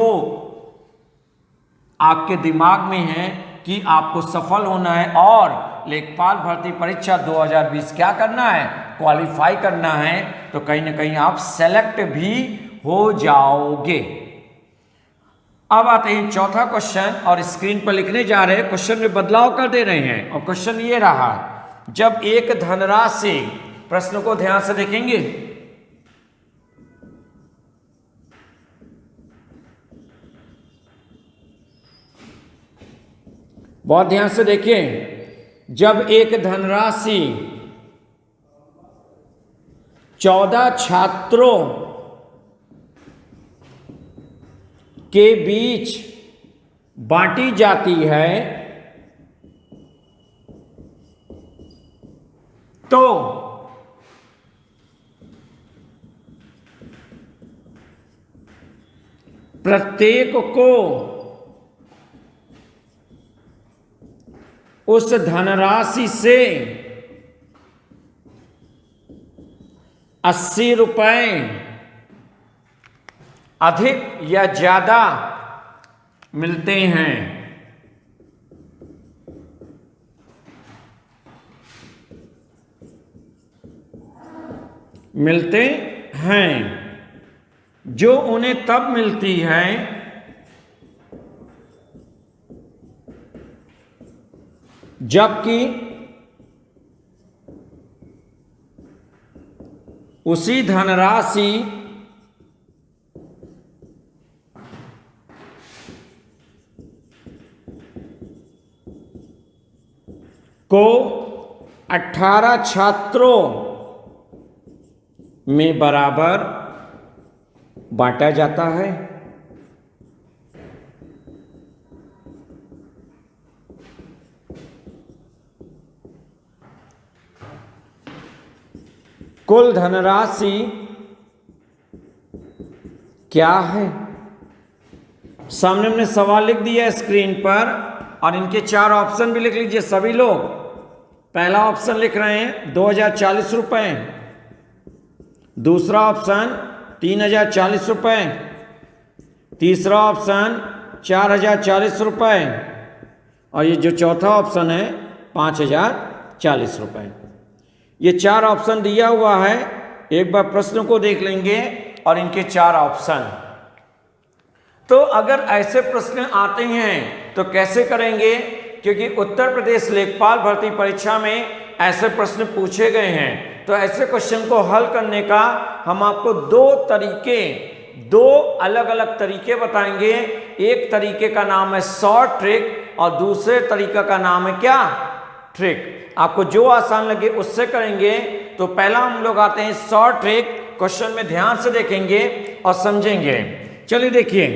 आपके दिमाग में है कि आपको सफल होना है और लेखपाल भर्ती परीक्षा 2020 क्या करना है, क्वालिफाई करना है, तो कहीं ना कहीं आप सेलेक्ट भी हो जाओगे। अब आते हैं चौथा क्वेश्चन, और स्क्रीन पर लिखने जा रहे हैं, क्वेश्चन में बदलाव कर दे रहे हैं। और क्वेश्चन ये रहा, जब एक धनराशि, प्रश्न को ध्यान से देखेंगे, बहुत ध्यान से देखिए, जब एक धनराशि 14 छात्रों के बीच बांटी जाती है तो प्रत्येक को उस धनराशि से 80 रुपए अधिक या ज्यादा मिलते हैं। मिलते हैं जो उन्हें तब मिलती है जबकि उसी धनराशि को 18 छात्रों में बराबर बांटा जाता है। कुल धनराशि क्या है? सामने हमने सवाल लिख दिया स्क्रीन पर, और इनके 4 ऑप्शन भी लिख लीजिए सभी लोग। पहला ऑप्शन लिख रहे हैं 2040 रुपए, दूसरा ऑप्शन 3040 रुपए, तीसरा ऑप्शन 4040 रुपए, और ये जो चौथा ऑप्शन है 5040 रुपए। ये 4 ऑप्शन दिया हुआ है। एक बार प्रश्न को देख लेंगे और इनके 4 ऑप्शन। तो अगर ऐसे प्रश्न आते हैं तो कैसे करेंगे, क्योंकि उत्तर प्रदेश लेखपाल भर्ती परीक्षा में ऐसे प्रश्न पूछे गए हैं। तो ऐसे क्वेश्चन को हल करने का हम आपको 2 अलग अलग तरीके बताएंगे। एक तरीके का नाम है शॉर्ट ट्रिक और दूसरे तरीका का नाम है क्या, ट्रिक। आपको जो आसान लगे उससे करेंगे। तो पहला हम लोग आते हैं शॉर्ट ट्रिक। क्वेश्चन में ध्यान से देखेंगे और समझेंगे। चलिए देखिए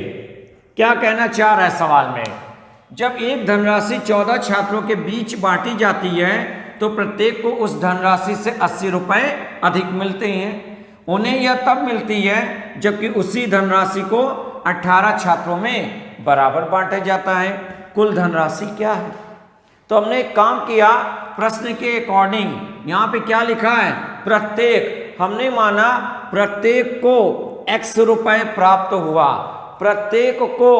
क्या कहना चाह रहा है सवाल में। जब एक धनराशि 14 छात्रों के बीच बांटी जाती है तो प्रत्येक को उस धनराशि से 80 रुपए अधिक मिलते हैं। उन्हें यह तब मिलती है जबकि उसी धनराशि को 18 छात्रों में बराबर बांटा जाता है। कुल धनराशि क्या है? तो हमने एक काम किया, प्रश्न के अकॉर्डिंग यहाँ पे क्या लिखा है, प्रत्येक। हमने माना प्रत्येक को x रुपए प्राप्त हुआ, प्रत्येक को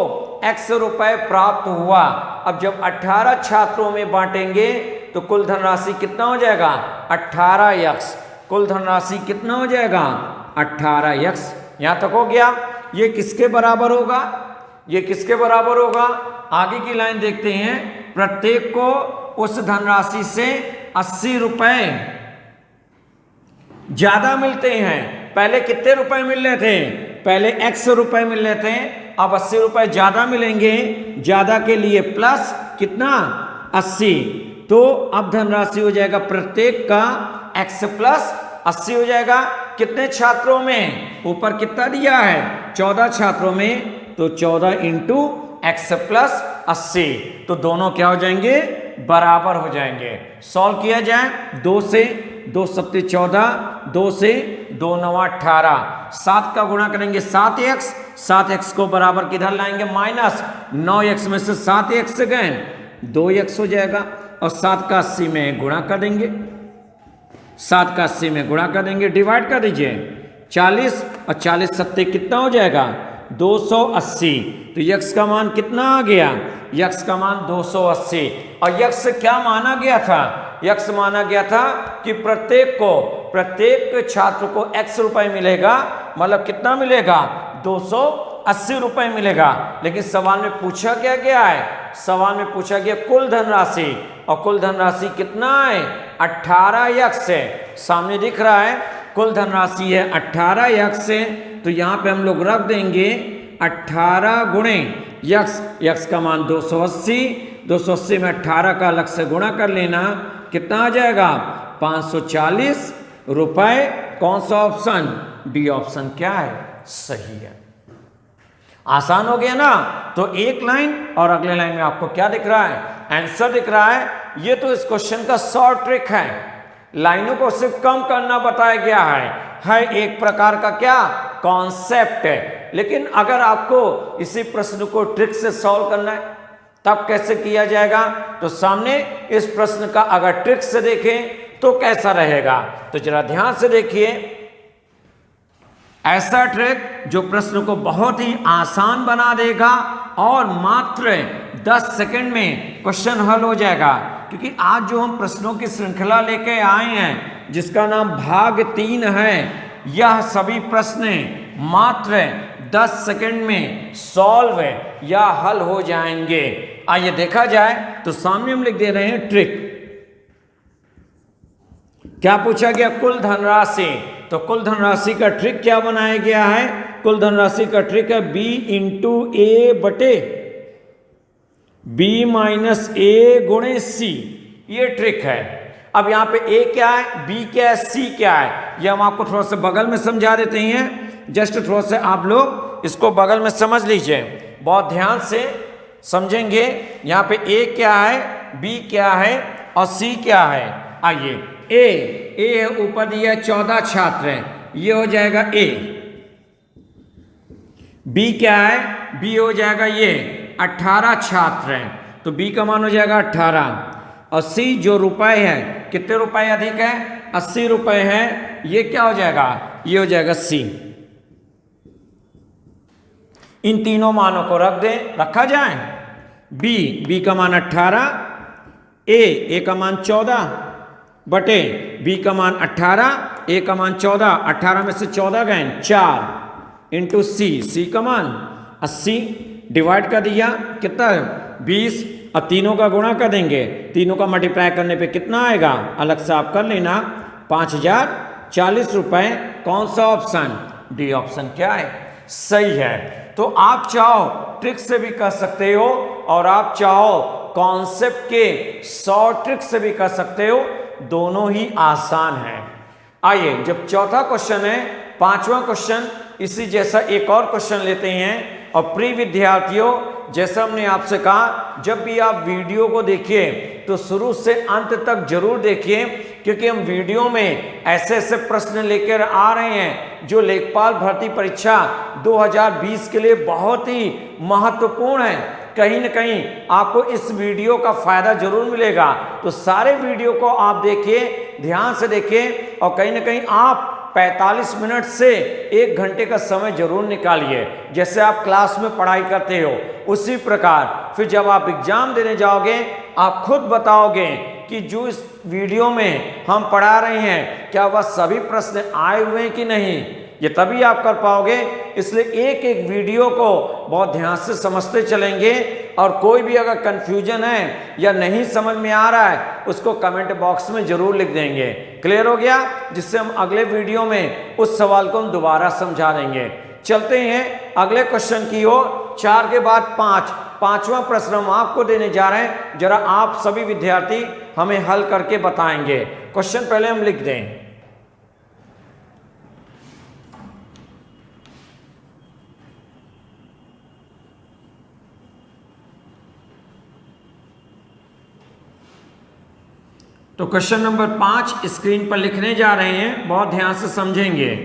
x रुपए प्राप्त हुआ। अब जब 18 छात्रों में बांटेंगे तो कुल धनराशि कितना हो जाएगा, 18x। कुल धनराशि कितना हो जाएगा, 18x। यहां तक हो गया। ये किसके बराबर होगा, ये किसके बराबर होगा? आगे की लाइन देखते हैं। प्रत्येक को उस धनराशि से 80 रुपए ज्यादा मिलते हैं। पहले कितने रुपए मिल रहे थे, पहले x रुपए मिल रहे थे, अब 80 रुपए ज्यादा मिलेंगे। ज्यादा के लिए प्लस कितना, 80। तो अब धनराशि हो जाएगा प्रत्येक का x प्लस 80 हो जाएगा। कितने छात्रों में, ऊपर कितना दिया है, 14 छात्रों में, तो 14 इंटू x प्लस 80। तो दोनों क्या हो जाएंगे, बराबर हो जाएंगे। सॉल्व किया जाए, 2 से 2 सत्ते 14, 2 से 2 9 18, 7 का गुणा करेंगे 7x, 7x को बराबर किधर लाएंगे माइनस, 9x में से 7x गए 2x हो जाएगा, और 7 का 80 में गुणा कर देंगे, 7 का 80 में गुणा कर देंगे, डिवाइड कर दीजिए 40, और 40 सत्ते कितना हो जाएगा 280। तो यक्स का मान कितना आ गया, यक्स का मान 280। और यक्स से क्या माना गया था, यक्स माना गया था कि प्रत्येक छात्र को x रुपए मिलेगा, मतलब कितना मिलेगा 280 रुपए मिलेगा। लेकिन सवाल में पूछा क्या गया है, सवाल में पूछा गया कुल धनराशि, और कुल धनराशि कितना है 18 यक्स है, सामने दिख रहा है कुल धनराशि है 18 यक्स है। तो यहाँ पे हम लोग रख देंगे 18 गुणे यक्स, यक्स का मान 280, 280 में 18 का अलग से गुणा कर लेना, कितना आ जाएगा 540 रुपए। कौन सा ऑप्शन, डी ऑप्शन क्या है, सही है। आसान हो गया ना। तो एक लाइन और अगले लाइन में आपको क्या दिख रहा है, आंसर दिख रहा है। ये तो इस क्वेश्चन का शॉर्ट ट्रिक है, लाइनों को सिर्फ कम करना बताया गया है एक प्रकार का क्या कॉन्सेप्ट है। लेकिन अगर आपको इसी प्रश्न को ट्रिक से सॉल्व करना है तब कैसे किया जाएगा, तो सामने इस प्रश्न का अगर ट्रिक से देखें तो कैसा रहेगा, तो जरा ध्यान से देखिए। ऐसा ट्रिक जो प्रश्न को बहुत ही आसान बना देगा और मात्र 10 सेकंड में क्वेश्चन हल हो जाएगा। क्योंकि आज जो हम प्रश्नों की श्रृंखला लेके आए हैं जिसका नाम भाग 3 है, यह सभी प्रश्न मात्र 10 सेकंड में सॉल्व या हल हो जाएंगे। आइए देखा जाए, तो सामने हम लिख दे रहे हैं ट्रिक। क्या पूछा गया, कुल धनराशि। तो कुल धनराशि का ट्रिक क्या बनाया गया है, कुल धनराशि का ट्रिक है b इंटू ए बटे b माइनस ए गुणे c, ये ट्रिक है। अब यहाँ पे a क्या है, b क्या है, c क्या है, ये हम आपको थोड़ा सा बगल में समझा देते हैं। जस्ट थोड़ा सा आप लोग इसको बगल में समझ लीजिए, बहुत ध्यान से समझेंगे। यहाँ पे a क्या है, b क्या है और c क्या है। आइए, ए ऊपर दिया 14 छात्र हैं, ये हो जाएगा ए। बी क्या है, बी हो जाएगा ये 18 छात्र हैं, तो बी का मान हो जाएगा 18। और सी जो रुपए है, कितने रुपए अधिक है, 80 रुपए है, ये क्या हो जाएगा, ये हो जाएगा सी। इन तीनों मानों को रखा जाए। बी का मान 18, ए का मान 14 बटे बी का मान 18, ए का मान 14, 18 में से 14 गए 4 इंटू सी का मान 80, डिवाइड कर दिया कितना है 20, अब तीनों का गुणा कर देंगे, तीनों का मल्टीप्लाई करने पे कितना आएगा, अलग से आप कर लेना 5040 रुपए। कौन सा ऑप्शन, डी ऑप्शन क्या है, सही है। तो आप चाहो ट्रिक से भी कर सकते हो और आप चाहो कॉन्सेप्ट के शॉर्ट ट्रिक से भी कर सकते हो, दोनों ही आसान है। आइए, जब चौथा क्वेश्चन है, पांचवा क्वेश्चन इसी जैसा एक और क्वेश्चन लेते हैं। और प्रिय विद्यार्थियों, जैसा हमने आपसे कहा, जब भी आप वीडियो को देखिए तो शुरू से अंत तक जरूर देखिए, क्योंकि हम वीडियो में ऐसे ऐसे प्रश्न लेकर आ रहे हैं जो लेखपाल भर्ती परीक्षा 2020 के लिए बहुत ही महत्वपूर्ण है। कहीं न कहीं आपको इस वीडियो का फायदा जरूर मिलेगा, तो सारे वीडियो को आप देखिए, ध्यान से देखिए, और कहीं न कहीं आप 45 मिनट से 1 घंटे का समय जरूर निकालिए। जैसे आप क्लास में पढ़ाई करते हो उसी प्रकार फिर जब आप एग्जाम देने जाओगे आप खुद बताओगे कि जो इस वीडियो में हम पढ़ा रहे हैं क्या वह सभी प्रश्न आए हुए हैं कि नहीं, ये तभी आप कर पाओगे। इसलिए एक एक वीडियो को बहुत ध्यान से समझते चलेंगे, और कोई भी अगर कंफ्यूजन है या नहीं समझ में आ रहा है उसको कमेंट बॉक्स में जरूर लिख देंगे। क्लियर हो गया, जिससे हम अगले वीडियो में उस सवाल को हम दोबारा समझा देंगे। चलते हैं अगले क्वेश्चन की ओर। 4 के बाद 5, पांचवा प्रश्न हम आपको देने जा रहे हैं, जरा आप सभी विद्यार्थी हमें हल करके बताएंगे। क्वेश्चन पहले हम लिख दें। तो क्वेश्चन नंबर 5 स्क्रीन पर लिखने जा रहे हैं, बहुत ध्यान से समझेंगे।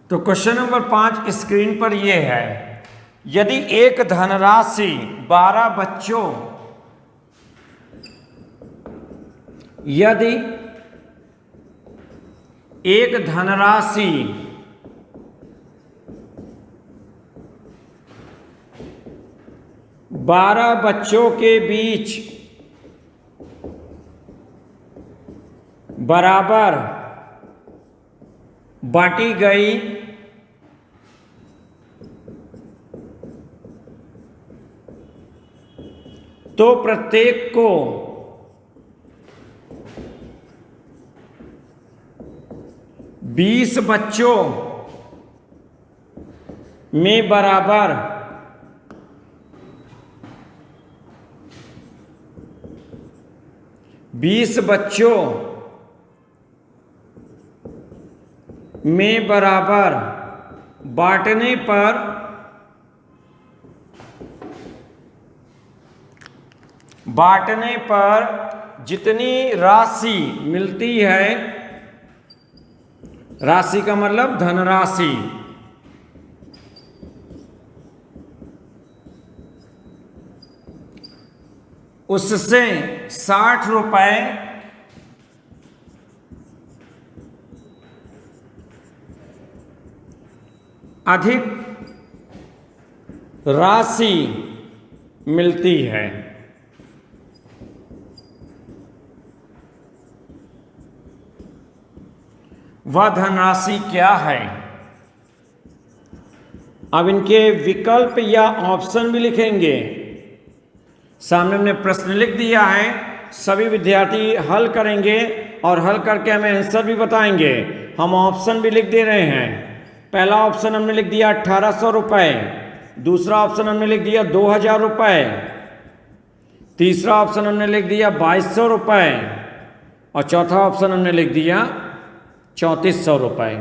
तो क्वेश्चन नंबर 5 स्क्रीन पर यह है, यदि एक धनराशि 12 बच्चों यदि एक धनराशि 12 बच्चों के बीच बराबर बांटी गई तो प्रत्येक को 20 बच्चों में बराबर 20 बच्चों में बराबर बांटने पर जितनी राशि मिलती है, राशि का मतलब धनराशि, उससे 60 रुपए अधिक राशि मिलती है। वह धनराशि क्या है? अब इनके विकल्प या ऑप्शन भी लिखेंगे। सामने हमने प्रश्न लिख दिया है, सभी विद्यार्थी हल करेंगे और हल करके हमें आंसर भी बताएंगे। हम ऑप्शन भी लिख दे रहे हैं। पहला ऑप्शन हमने लिख दिया 1800 रुपये, दूसरा ऑप्शन हमने लिख दिया 2000 रुपये, तीसरा ऑप्शन हमने लिख दिया 2200 रुपये और चौथा ऑप्शन हमने लिख दिया 3400 रुपये।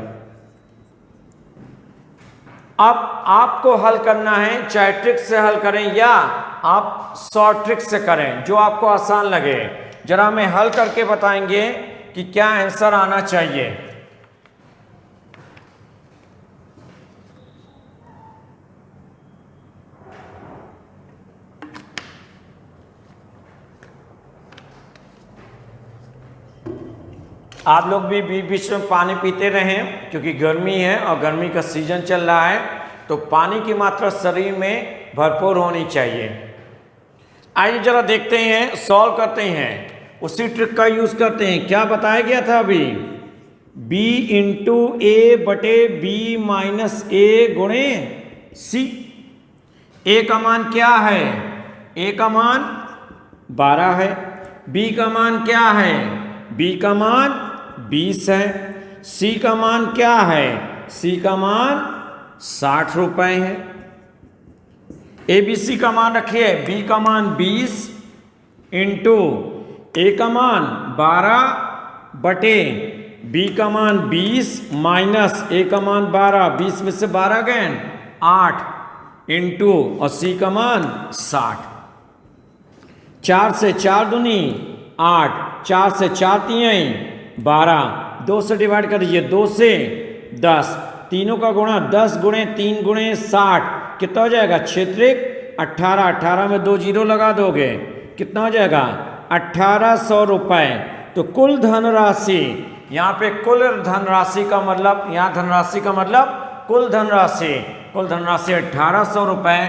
अब आपको हल करना है, चाहे ट्रिक से हल करें या आप शॉर्ट ट्रिक से करें, जो आपको आसान लगे। जरा हमें हल करके बताएंगे कि क्या आंसर आना चाहिए। आप लोग भी बीच बीच में पानी पीते रहें, क्योंकि गर्मी है और गर्मी का सीजन चल रहा है, तो पानी की मात्रा शरीर में भरपूर होनी चाहिए। आइए जरा देखते हैं, सॉल्व करते हैं, उसी ट्रिक का यूज करते हैं। क्या बताया गया था अभी? b इंटू ए बटे बी माइनस ए गुणे सी। ए का मान क्या है? ए का मान 12 है। b का मान क्या है? b का मान 20 है। c का मान क्या है? c का मान 60 रुपए है। ए बी सी का मान रखिए, b का मान 20 इंटू ए का मान 12 बटे b का मान 20 माइनस ए का मान 12, 20 में से 12 गए 8 इंटू और c का मान 60। 4 से 4 दूनी 8, 4 से 4 तिहाई 12, 2 से डिवाइड कर दीजिए, 2 से 10, तीनों का गुणा 10 गुणे 3 गुणे 60, कितना हो जाएगा? क्षेत्रिक 18, 18 में 2 जीरो लगा दोगे, कितना हो जाएगा? 1800 रुपए। तो कुल धनराशि, यहाँ पे कुल धनराशि का मतलब, यहाँ धनराशि का मतलब कुल धनराशि 1800 रुपए।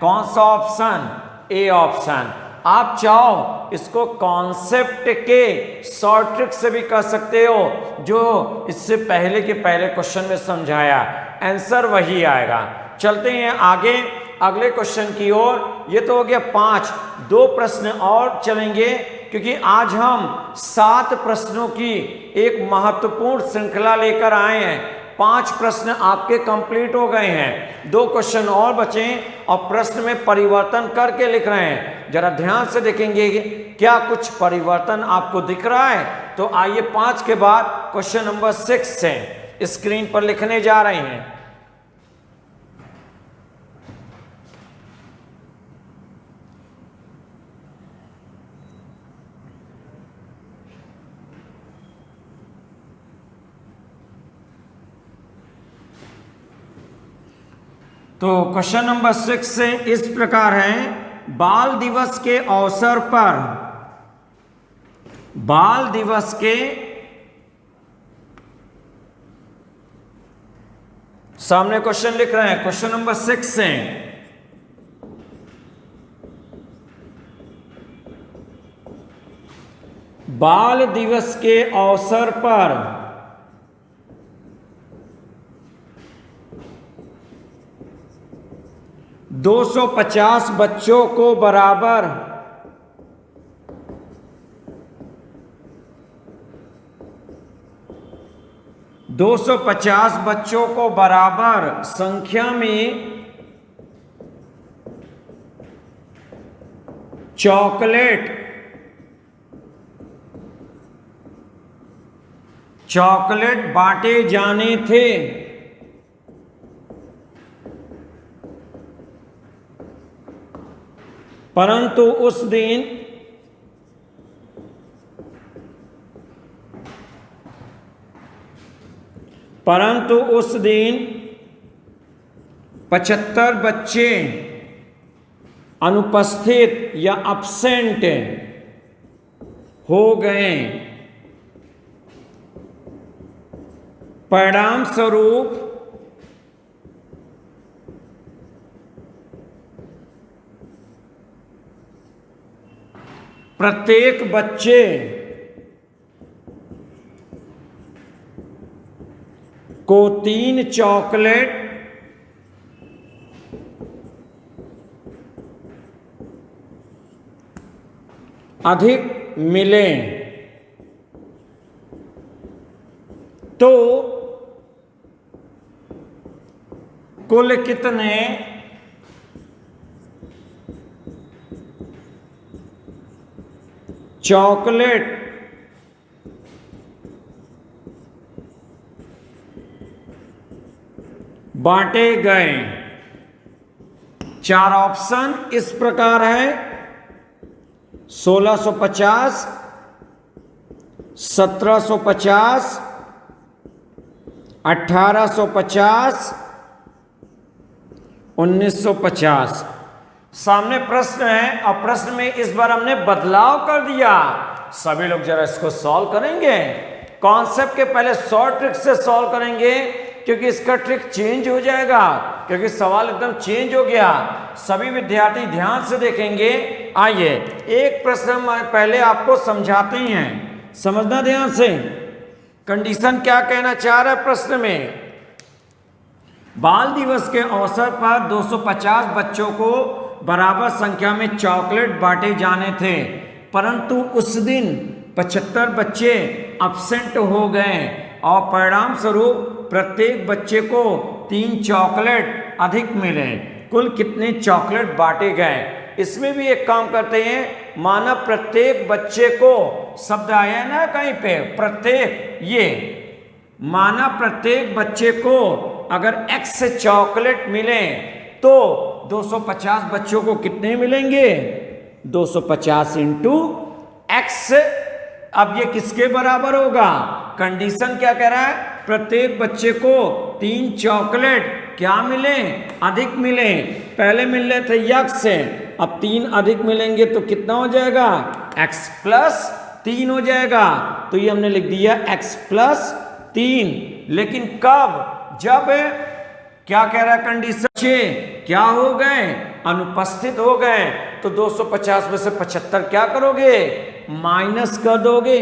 कौन सा ऑप्शन? A option. आप चाहो इसको कॉन्सेप्ट के शॉर्ट ट्रिक से भी कर सकते हो, जो इससे पहले के पहले क्वेश्चन में समझाया, आंसर वही आएगा। चलते हैं आगे अगले क्वेश्चन की ओर। ये तो हो गया 5, 2 प्रश्न और चलेंगे, क्योंकि आज हम 7 प्रश्नों की एक महत्वपूर्ण श्रृंखला लेकर आए हैं। 5 प्रश्न आपके कंप्लीट हो गए हैं, 2 क्वेश्चन और बचे और प्रश्न में परिवर्तन करके लिख रहे हैं। जरा ध्यान से देखेंगे क्या कुछ परिवर्तन आपको दिख रहा है। तो आइए 5 के बाद क्वेश्चन नंबर 6 से स्क्रीन पर लिखने जा रहे हैं। तो क्वेश्चन नंबर 6 से इस प्रकार है, बाल दिवस के अवसर पर, बाल दिवस के सामने क्वेश्चन लिख रहे हैं क्वेश्चन नंबर 6 से, बाल दिवस के अवसर पर 250 बच्चों को बराबर 250 बच्चों को बराबर संख्या में चॉकलेट बांटे जाने थे, परंतु उस दिन परंतु उस दिन 75 बच्चे अनुपस्थित या अब्सेंट हो गए। परिणाम स्वरूप प्रत्येक बच्चे को 3 चॉकलेट अधिक मिले। तो कुल कितने चॉकलेट बांटे गए। 4 ऑप्शन इस प्रकार है, 1650, 1750, 1850, 1950। सामने प्रश्न है और प्रश्न में इस बार हमने बदलाव कर दिया। सभी लोग जरा इसको सॉल्व करेंगे। कॉन्सेप्ट के पहले शॉर्ट ट्रिक से सॉल्व करेंगे, क्योंकि इसका ट्रिक चेंज हो जाएगा, क्योंकि सवाल एकदम चेंज हो गया। सभी विद्यार्थी ध्यान से देखेंगे। आइए एक प्रश्न पहले आपको समझाते हैं, समझना ध्यान से। कंडीशन क्या कहना चाह रहा है प्रश्न में, बाल दिवस के अवसर पर 250 बच्चों को बराबर संख्या में चॉकलेट बांटे जाने थे, परंतु उस दिन 75 बच्चे अब्सेंट हो गए और परिणाम स्वरूप प्रत्येक बच्चे को 3 चॉकलेट अधिक मिले। कुल कितने चॉकलेट बांटे गए। इसमें भी एक काम करते हैं, माना प्रत्येक बच्चे को, शब्द आया ना कहीं पे प्रत्येक, ये माना प्रत्येक बच्चे को अगर x चॉकलेट मिले तो 250 बच्चों को कितने मिलेंगे, 250 इंटू x। अब ये किसके बराबर होगा, कंडीशन क्या कह रहा है, प्रत्येक बच्चे को 3 चॉकलेट क्या मिले, अधिक मिले। पहले मिल रहे थे x से, अब 3 अधिक मिलेंगे तो कितना हो जाएगा, x प्लस 3 हो जाएगा। तो ये हमने लिख दिया x प्लस 3। लेकिन कब, जब क्या कह रहा है कंडीशन, क्या हो गए, अनुपस्थित हो गए। तो 250 में से 75 क्या करोगे, माइनस कर दोगे।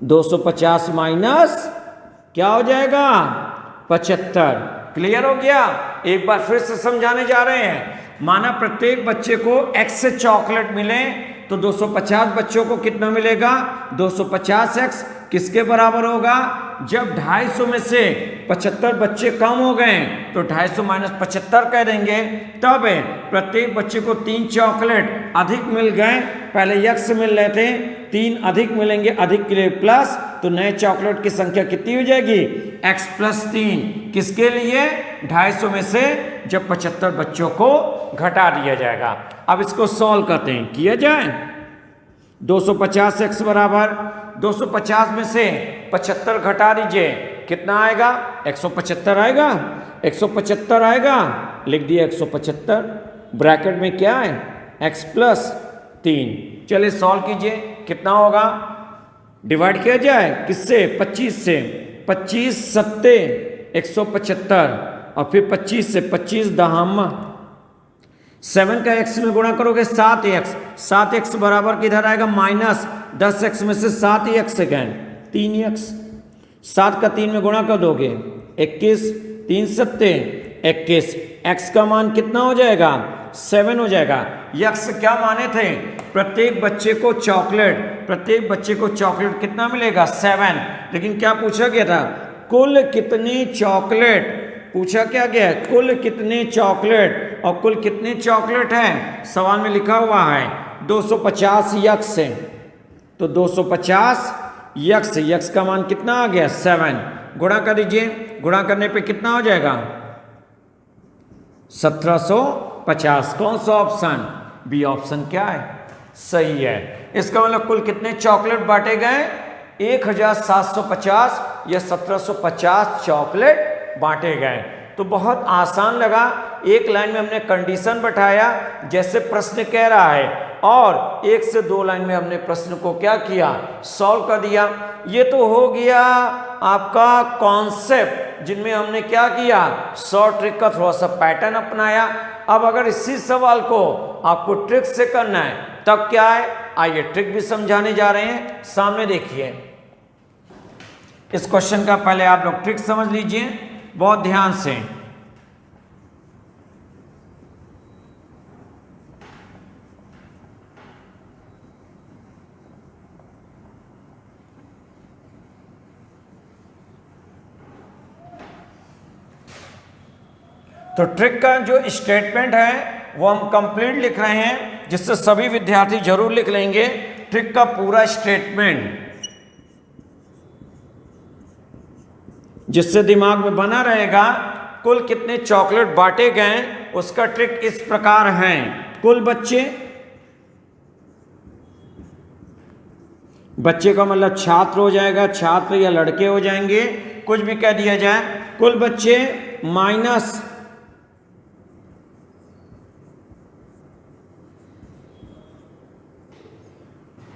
250 माइनस क्या हो जाएगा, 75। क्लियर हो गया। एक बार फिर से समझाने जा रहे हैं। माना प्रत्येक बच्चे को x से चॉकलेट मिले तो 250 बच्चों को कितना मिलेगा, 250x किसके बराबर होगा, जब 250 में से 75 बच्चे कम हो गए तो 250 माइनस 75 कह देंगे। तब प्रत्येक बच्चे को 3 चॉकलेट अधिक मिल गए, पहले x मिल रहे थे, 3 अधिक मिलेंगे, अधिक के लिए प्लस, तो नए चॉकलेट की संख्या कितनी हो जाएगी, x प्लस 3। किसके लिए, 250 में से जब 75 बच्चों को घटा दिया जाएगा। अब इसको सॉल्व करते हैं, किया जाए। 250x बराबर 250 में से 75 घटा दीजिए, कितना आएगा, 175 आएगा। 175 आएगा, लिख दिया 175, ब्रैकेट में क्या है, x प्लस 3। चलिए सॉल्व कीजिए, कितना होगा, डिवाइड किया जाए किससे, 25 से। 25 सत्ते 175 और फिर 25 से, 25 दहामा 7 का x में गुणा करोगे 7x, 7x बराबर किधर आएगा, माइनस 10x में से 7 ही x सेकेंड 3x, 7 का 3 में गुणा कर दोगे 21, 3 सत्ते 21, x का मान कितना हो जाएगा, 7 हो जाएगा। x क्या माने थे, प्रत्येक बच्चे को चॉकलेट कितना मिलेगा, 7। लेकिन क्या पूछा गया था, कुल कितनी चॉकलेट, पूछा क्या गया है, कुल कितने चॉकलेट, और कुल कितने चॉकलेट हैं, सवाल में लिखा हुआ है 250 यक्स से। तो 250 यक्स का मान कितना आ गया, 7। गुणा कर दीजिए, गुणा करने पे कितना हो जाएगा, 1750। कौन सा ऑप्शन, बी ऑप्शन क्या है, सही है। इसका मतलब कुल कितने चॉकलेट बांटे गए, 1750 या 1750 चॉकलेट बांटे गए। तो बहुत आसान लगा, एक लाइन में हमने कंडीशन बैठाया जैसे प्रश्न कह रहा है, और 1 से 2 लाइन में हमने प्रश्न को क्या किया, सॉल्व कर दिया। ये तो हो गया आपका कॉन्सेप्ट, जिनमें हमने क्या किया, शॉर्ट ट्रिक का थोड़ा सा पैटर्न अपनाया। अब अगर इसी सवाल को आपको ट्रिक से करना है तब क्या है, आइए ट्रिक भी समझाने जा रहे हैं। सामने देखिए, इस क्वेश्चन का पहले आप लोग ट्रिक समझ लीजिए बहुत ध्यान से। तो ट्रिक का जो स्टेटमेंट है वो हम कंप्लीट लिख रहे हैं, जिससे सभी विद्यार्थी जरूर लिख लेंगे ट्रिक का पूरा स्टेटमेंट, जिससे दिमाग में बना रहेगा। कुल कितने चॉकलेट बांटे गए, उसका ट्रिक इस प्रकार है। कुल बच्चे का मतलब छात्र हो जाएगा, छात्र या लड़के हो जाएंगे, कुछ भी कह दिया जाए। कुल बच्चे माइनस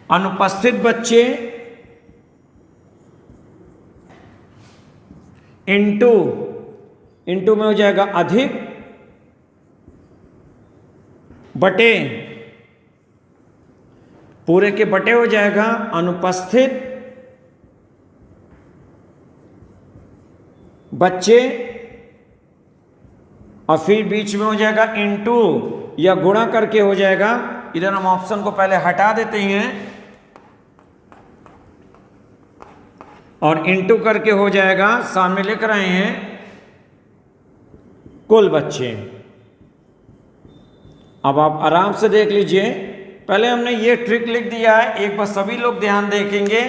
अनुपस्थित बच्चे इंटू में हो जाएगा अधिक बटे, पूरे के बटे हो जाएगा अनुपस्थित बच्चे, और फिर बीच में हो जाएगा इंटू या गुणा करके हो जाएगा। इधर हम ऑप्शन को पहले हटा देते हैं और इंटू करके हो जाएगा, सामने लिख रहे हैं कुल बच्चे। अब आप आराम से देख लीजिए, पहले हमने ये ट्रिक लिख दिया है, एक बार सभी लोग ध्यान देखेंगे।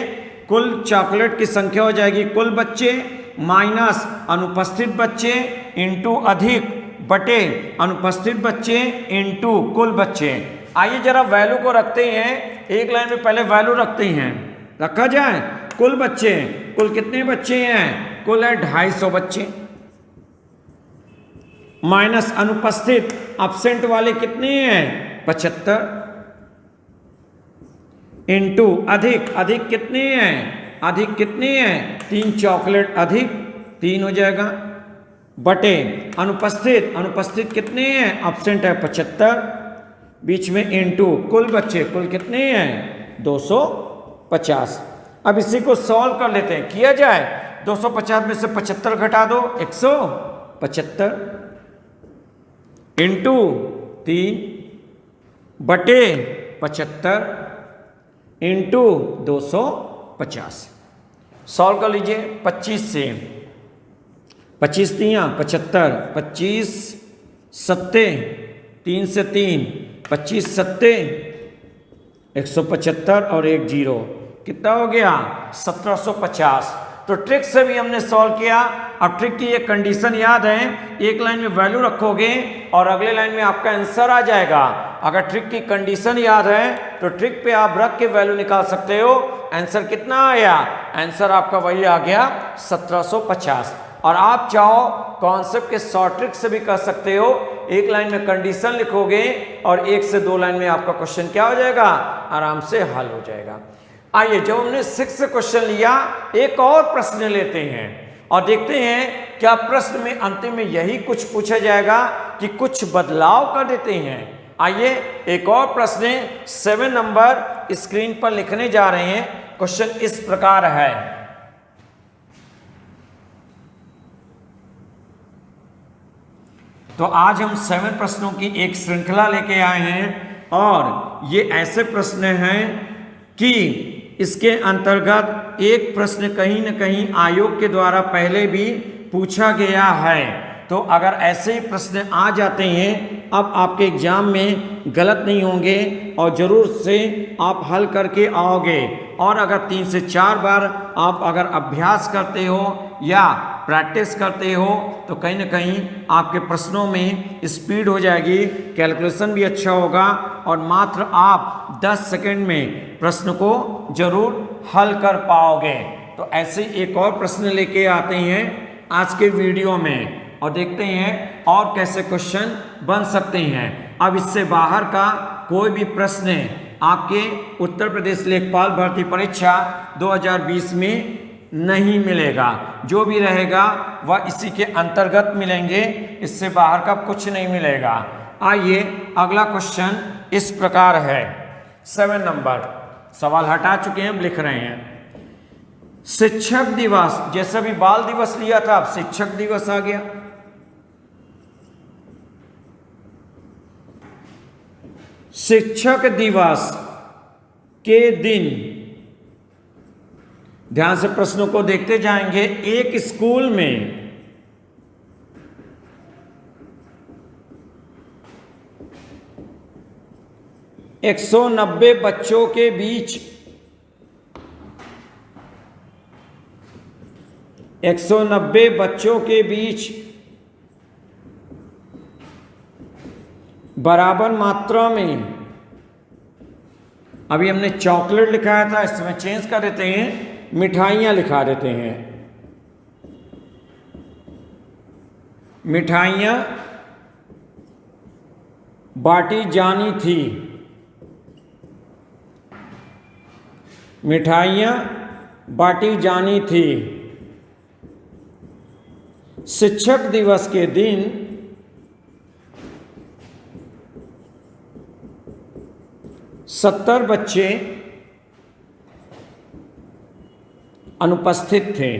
कुल चॉकलेट की संख्या हो जाएगी कुल बच्चे माइनस अनुपस्थित बच्चे इंटू अधिक बटे अनुपस्थित बच्चे इंटू कुल बच्चे। आइए जरा वैल्यू को रखते हैं, एक लाइन में पहले वैल्यू रखते हैं, रखा जाए। कुल बच्चे, कुल कितने बच्चे हैं, कुल है 250 बच्चे, माइनस अनुपस्थित एब्सेंट वाले कितने हैं 75, इंटू अधिक कितने हैं, अधिक कितने हैं 3 चॉकलेट अधिक 3 हो जाएगा, बटे अनुपस्थित, अनुपस्थित कितने हैं, एब्सेंट है 75, बीच में इनटू कुल बच्चे, कुल कितने हैं 250। अब इसी को सॉल्व कर लेते हैं, किया जाए 250 में से 75 घटा दो 175 इनटू 3 बटे 75 इंटू 250। सॉल्व कर लीजिए 25 से, 25 तियाँ 75, 25 सत्ते 3 से 3, 25 सत्ते 175 और 1 जीरो, कितना हो गया 1750। तो ट्रिक से भी हमने सॉल्व किया। अब ट्रिक की ये कंडीशन याद है, एक लाइन में वैल्यू रखोगे और अगले लाइन में आपका आंसर आ जाएगा। अगर ट्रिक की कंडीशन याद है तो ट्रिक पे आप रख के वैल्यू निकाल सकते हो। आंसर कितना आया, आंसर आपका वही आ गया 1750। और आप चाहो कॉन्सेप्ट के शॉर्ट ट्रिक से भी कर सकते हो, एक लाइन में कंडीशन लिखोगे और 1 से 2 लाइन में आपका क्वेश्चन क्या हो जाएगा, आराम से हल हो जाएगा। आइए, जब हमने 6 क्वेश्चन लिया, एक और प्रश्न लेते हैं और देखते हैं क्या प्रश्न में अंतिम में यही कुछ पूछा जाएगा कि कुछ बदलाव कर देते हैं। आइए, एक और प्रश्न 7 नंबर स्क्रीन पर लिखने जा रहे हैं। क्वेश्चन इस प्रकार है, तो आज हम 7 प्रश्नों की एक श्रृंखला लेके आए हैं और ये ऐसे प्रश्न हैं कि इसके अंतर्गत एक प्रश्न कहीं न कहीं आयोग के द्वारा पहले भी पूछा गया है। तो अगर ऐसे ही प्रश्न आ जाते हैं, अब आपके एग्जाम में गलत नहीं होंगे और ज़रूर से आप हल करके आओगे। और अगर 3 से 4 बार आप अगर अभ्यास करते हो या प्रैक्टिस करते हो तो कहीं ना कहीं आपके प्रश्नों में स्पीड हो जाएगी, कैलकुलेशन भी अच्छा होगा और मात्र आप 10 सेकंड में प्रश्न को जरूर हल कर पाओगे। तो ऐसे एक और प्रश्न लेके आते हैं आज के वीडियो में और देखते हैं और कैसे क्वेश्चन बन सकते हैं। अब इससे बाहर का कोई भी प्रश्न आपके उत्तर प्रदेश लेखपाल भर्ती परीक्षा 2020 में नहीं मिलेगा। जो भी रहेगा वह इसी के अंतर्गत मिलेंगे, इससे बाहर का कुछ नहीं मिलेगा। आइए, अगला क्वेश्चन इस प्रकार है। 7 नंबर सवाल हटा चुके हैं, अब लिख रहे हैं। शिक्षक दिवस, जैसा भी बाल दिवस लिया था, अब शिक्षक दिवस आ गया। शिक्षक दिवस के दिन, ध्यान से प्रश्नों को देखते जाएंगे। एक स्कूल में 190 बच्चों के बीच 190 बच्चों के बीच बराबर मात्रा में, अभी हमने चॉकलेट लिखाया था, इसमें चेंज कर देते हैं, मिठाइयाँ लिखा देते हैं। मिठाइयाँ बांटी जानी थी, मिठाइयाँ बांटी जानी थी। शिक्षक दिवस के दिन 70 बच्चे अनुपस्थित थे,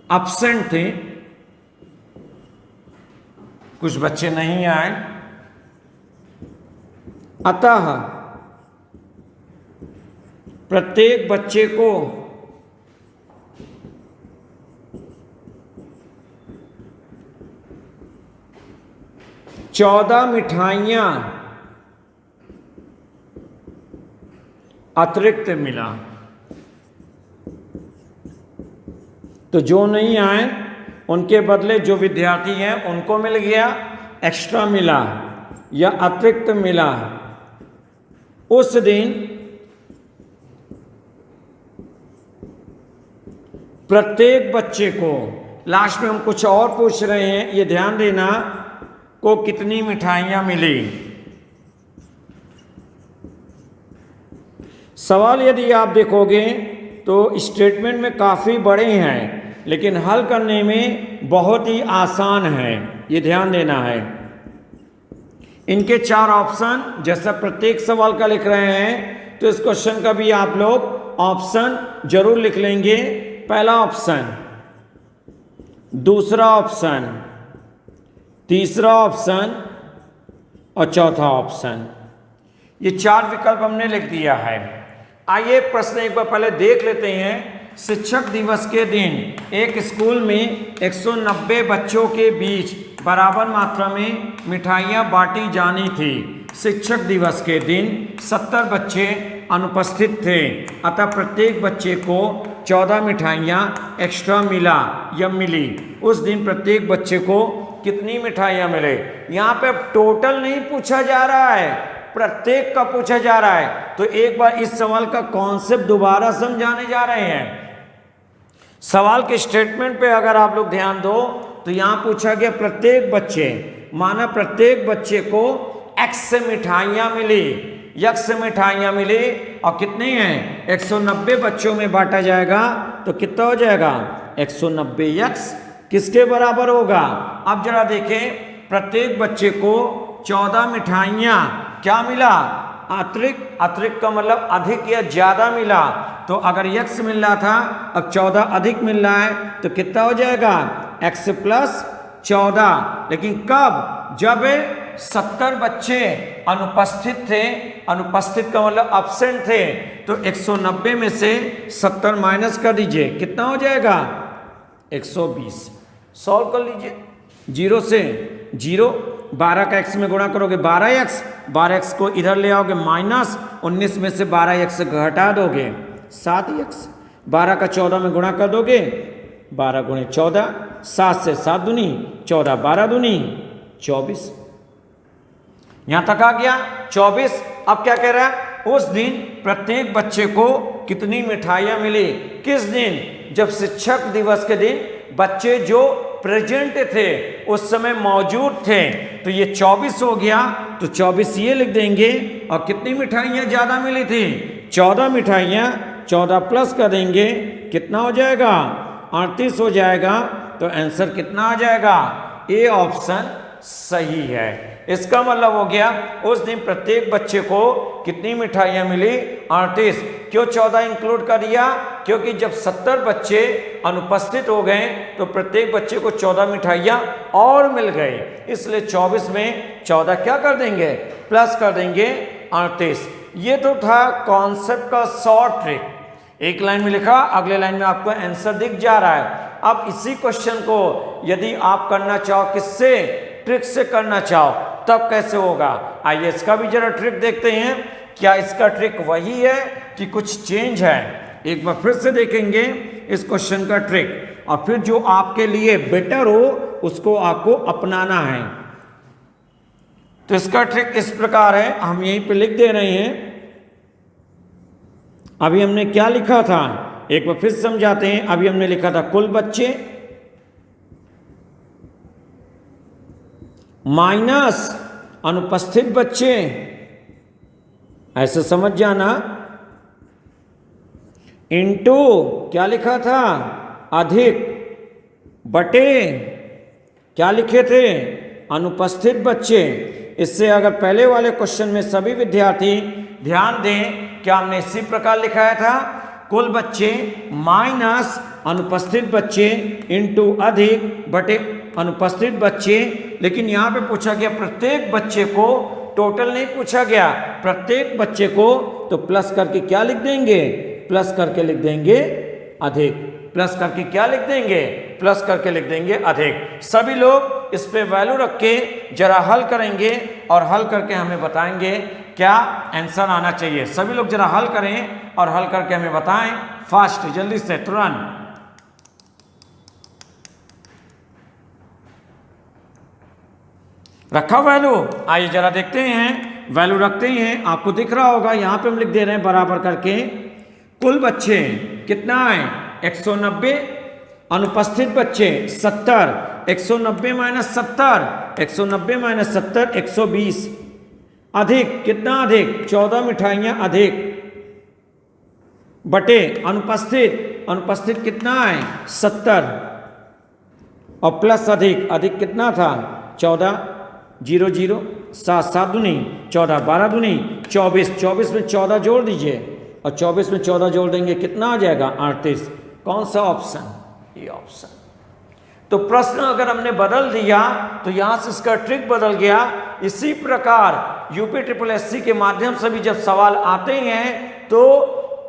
एब्सेंट थे, कुछ बच्चे नहीं आए। अतः प्रत्येक बच्चे को चौदह मिठाइयाँ अतिरिक्त मिला। तो जो नहीं आए उनके बदले जो विद्यार्थी हैं उनको मिल गया, एक्स्ट्रा मिला या अतिरिक्त मिला। उस दिन प्रत्येक बच्चे को, लास्ट में हम कुछ और पूछ रहे हैं, ये ध्यान देना, को कितनी मिठाइयाँ मिली। सवाल यदि आप देखोगे तो स्टेटमेंट में काफ़ी बड़े हैं, लेकिन हल करने में बहुत ही आसान है, ये ध्यान देना है। इनके 4 ऑप्शन जैसा प्रत्येक सवाल का लिख रहे हैं तो इस क्वेश्चन का भी आप लोग ऑप्शन जरूर लिख लेंगे। पहला ऑप्शन, दूसरा ऑप्शन, तीसरा ऑप्शन और चौथा ऑप्शन, ये 4 विकल्प हमने लिख दिया है। आइए प्रश्न एक बार पहले देख लेते हैं। शिक्षक दिवस के दिन एक स्कूल में 190 बच्चों के बीच बराबर मात्रा में मिठाइयाँ बांटी जानी थी। शिक्षक दिवस के दिन 70 बच्चे अनुपस्थित थे, अतः प्रत्येक बच्चे को 14 मिठाइयाँ एक्स्ट्रा मिला या मिली। उस दिन प्रत्येक बच्चे को कितनी मिठाइयाँ मिले? यहाँ पे अब टोटल नहीं पूछा जा रहा है, प्रत्येक का पूछा जा रहा है। तो एक बार इस सवाल का कॉन्सेप्ट दोबारा समझाने जा रहे हैं। सवाल के स्टेटमेंट पे अगर आप लोग ध्यान दो तो यहाँ पूछा गया प्रत्येक बच्चे, माना प्रत्येक बच्चे को x मिठाइयाँ मिली, x मिठाइयाँ मिली और कितनी हैं? 190 बच्चों में बांटा जाएगा तो कितना हो जाएगा? 190x किसके बराबर होगा? अब जरा देखें, प्रत्येक बच्चे को 14 मिठाइयाँ क्या मिला? अतिरिक्त। अतिरिक्त का मतलब अधिक या ज्यादा मिला। तो अगर x मिल रहा था, अब 14 अधिक मिल रहा है तो कितना हो जाएगा? x plus 14। लेकिन कब? जब 70 बच्चे अनुपस्थित थे। अनुपस्थित का मतलब एब्सेंट थे। तो 190 में से 70 माइनस कर दीजिए, कितना हो जाएगा? 120। सॉल्व कर लीजिए। 0 से 0, 12 का x में गुणा करोगे 12x, 12x को इधर ले आओगे माइनस, 19 में से 12x घटा दोगे 7x, 12 का 14 में गुणा कर दोगे 12 गुणे 14, 7 से 7 दूनी 14, 12 दूनी 24। यहां तक आ गया 24। अब क्या कह रहा है? उस दिन प्रत्येक बच्चे को कितनी मिठाइयां मिली? किस दिन? जब शिक्षक दिवस के दिन बच्चे जो प्रेजेंट थे, उस समय मौजूद थे। तो ये 24 हो गया, तो 24 ये लिख देंगे। और कितनी मिठाइयाँ ज़्यादा मिली थी? 14 मिठाइयाँ। 14 प्लस कर देंगे, कितना हो जाएगा? 38 हो जाएगा। तो आंसर कितना आ जाएगा? ए ऑप्शन सही है। इसका मतलब हो गया उस दिन प्रत्येक बच्चे को कितनी मिठाइयाँ मिली? 38। क्यों 14 इंक्लूड कर दिया? क्योंकि जब 70 बच्चे अनुपस्थित हो गए तो प्रत्येक बच्चे को 14 मिठाइयाँ और मिल गई, इसलिए 24 में 14 क्या कर देंगे? प्लस कर देंगे 38। ये तो था कॉन्सेप्ट का शॉर्ट ट्रिक। एक लाइन में लिखा, अगले लाइन में आपको आंसर दिख जा रहा है। अब इसी क्वेश्चन को यदि आप करना चाहो, किससे? ट्रिक से करना चाहो, तब कैसे होगा? आइए इसका भी जरा ट्रिक देखते हैं। क्या इसका ट्रिक वही है कि कुछ चेंज है? एक बार फिर से देखेंगे इस क्वेश्चन का ट्रिक, और फिर जो आपके लिए बेटर हो उसको आपको अपनाना है। तो इसका ट्रिक इस प्रकार है, हम यहीं पे लिख दे रहे हैं। अभी हमने क्या लिखा था, एक बार फिर समझाते हैं। अभी हमने लिखा था कुल बच्चे माइनस अनुपस्थित बच्चे, ऐसे समझ जाना, इनटू क्या लिखा था? अधिक, बटे क्या लिखे थे? अनुपस्थित बच्चे। इससे अगर पहले वाले क्वेश्चन में सभी विद्यार्थी ध्यान दें, क्या हमने इसी प्रकार लिखाया था? कुल बच्चे माइनस अनुपस्थित बच्चे इनटू अधिक बटे अनुपस्थित बच्चे। लेकिन यहाँ पे पूछा गया प्रत्येक बच्चे को, टोटल नहीं पूछा गया, प्रत्येक बच्चे को। तो प्लस करके क्या लिख देंगे? प्लस करके लिख देंगे अधिक। प्लस करके क्या लिख देंगे? प्लस करके लिख देंगे अधिक। सभी लोग इस पे वैल्यू रख के जरा हल करेंगे और हल करके हमें बताएंगे क्या आंसर आना चाहिए। सभी लोग जरा हल करें और हल करके हमें बताएं, फास्ट, जल्दी से, तुरंत। रखा वैल्यू? आइए जरा देखते हैं, वैल्यू रखते हैं। आपको दिख रहा होगा, यहाँ पे हम लिख दे रहे हैं बराबर करके। कुल बच्चे कितना है? 190, अनुपस्थित बच्चे 70, 190 माइनस 70, 190 माइनस 70 120। अधिक कितना? अधिक 14 मिठाइयाँ अधिक, बटे अनुपस्थित अनुपस्थित कितना है 70 और प्लस अधिक, अधिक कितना था 14, 0 0 7 7 दूनी 14, 12 दूनी 24, 24 में 14 जोड़ दीजिए और 24 में 14 जोड़ देंगे कितना आ जाएगा 38। कौन सा ऑप्शन, ये ऑप्शन। तो प्रश्न अगर हमने बदल दिया तो यहां से इसका ट्रिक बदल गया। इसी प्रकार यूपी ट्रिपल एससी के माध्यम से भी जब सवाल आते हैं तो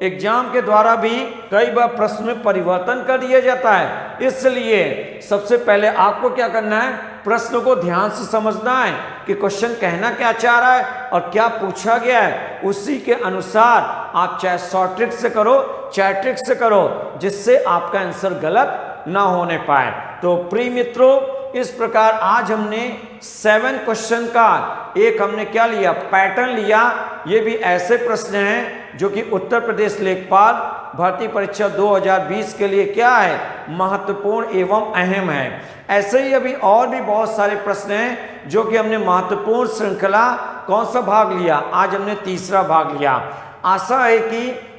एग्जाम के द्वारा भी कई बार प्रश्न में परिवर्तन कर दिया जाता है। इसलिए सबसे पहले आपको क्या करना है, प्रश्न को ध्यान से समझना है कि क्वेश्चन कहना क्या चाह रहा है और क्या पूछा गया है। उसी के अनुसार आप चाहे शॉर्ट ट्रिक से करो चाहे ट्रिक से करो, जिससे आपका आंसर गलत ना होने पाए। तो प्रिय मित्रों, इस प्रकार आज हमने 7 क्वेश्चन का एक हमने क्या लिया, पैटर्न लिया। ये भी ऐसे प्रश्न हैं जो कि उत्तर प्रदेश लेखपाल भर्ती परीक्षा 2020 के लिए क्या है, महत्वपूर्ण एवं अहम है। ऐसे ही अभी और भी बहुत सारे प्रश्न हैं जो कि हमने महत्वपूर्ण श्रृंखला कौन सा भाग लिया, आज हमने तीसरा भाग लिया। आशा है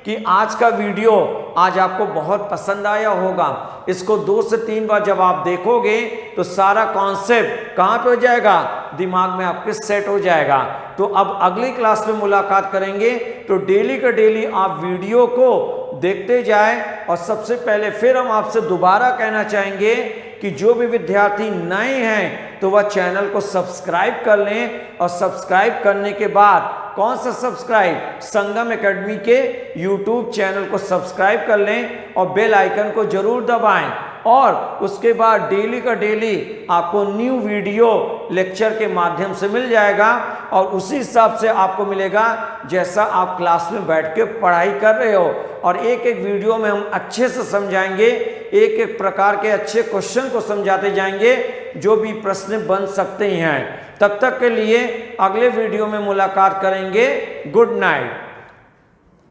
कि आज का वीडियो आज आपको बहुत पसंद आया होगा। इसको 2 से 3 बार जब आप देखोगे तो सारा कॉन्सेप्ट कहाँ पे हो जाएगा, दिमाग में आपके सेट हो जाएगा। तो अब अगली क्लास में मुलाकात करेंगे, तो डेली का डेली आप वीडियो को देखते जाएं। और सबसे पहले फिर हम आपसे दोबारा कहना चाहेंगे कि जो भी विद्यार्थी नए हैं तो वह चैनल को सब्सक्राइब कर लें, और सब्सक्राइब करने के बाद कौन सा सब्सक्राइब, संगम एकेडमी के यूट्यूब चैनल को सब्सक्राइब कर लें और बेल आइकन को जरूर दबाएं। और उसके बाद डेली का डेली आपको न्यू वीडियो लेक्चर के माध्यम से मिल जाएगा, और उसी हिसाब से आपको मिलेगा जैसा आप क्लास में बैठ के पढ़ाई कर रहे हो। और एक एक वीडियो में हम अच्छे से समझाएंगे, एक एक प्रकार के अच्छे क्वेश्चन को समझाते जाएंगे जो भी प्रश्न बन सकते हैं। तब तक के लिए अगले वीडियो में मुलाकात करेंगे। Good night.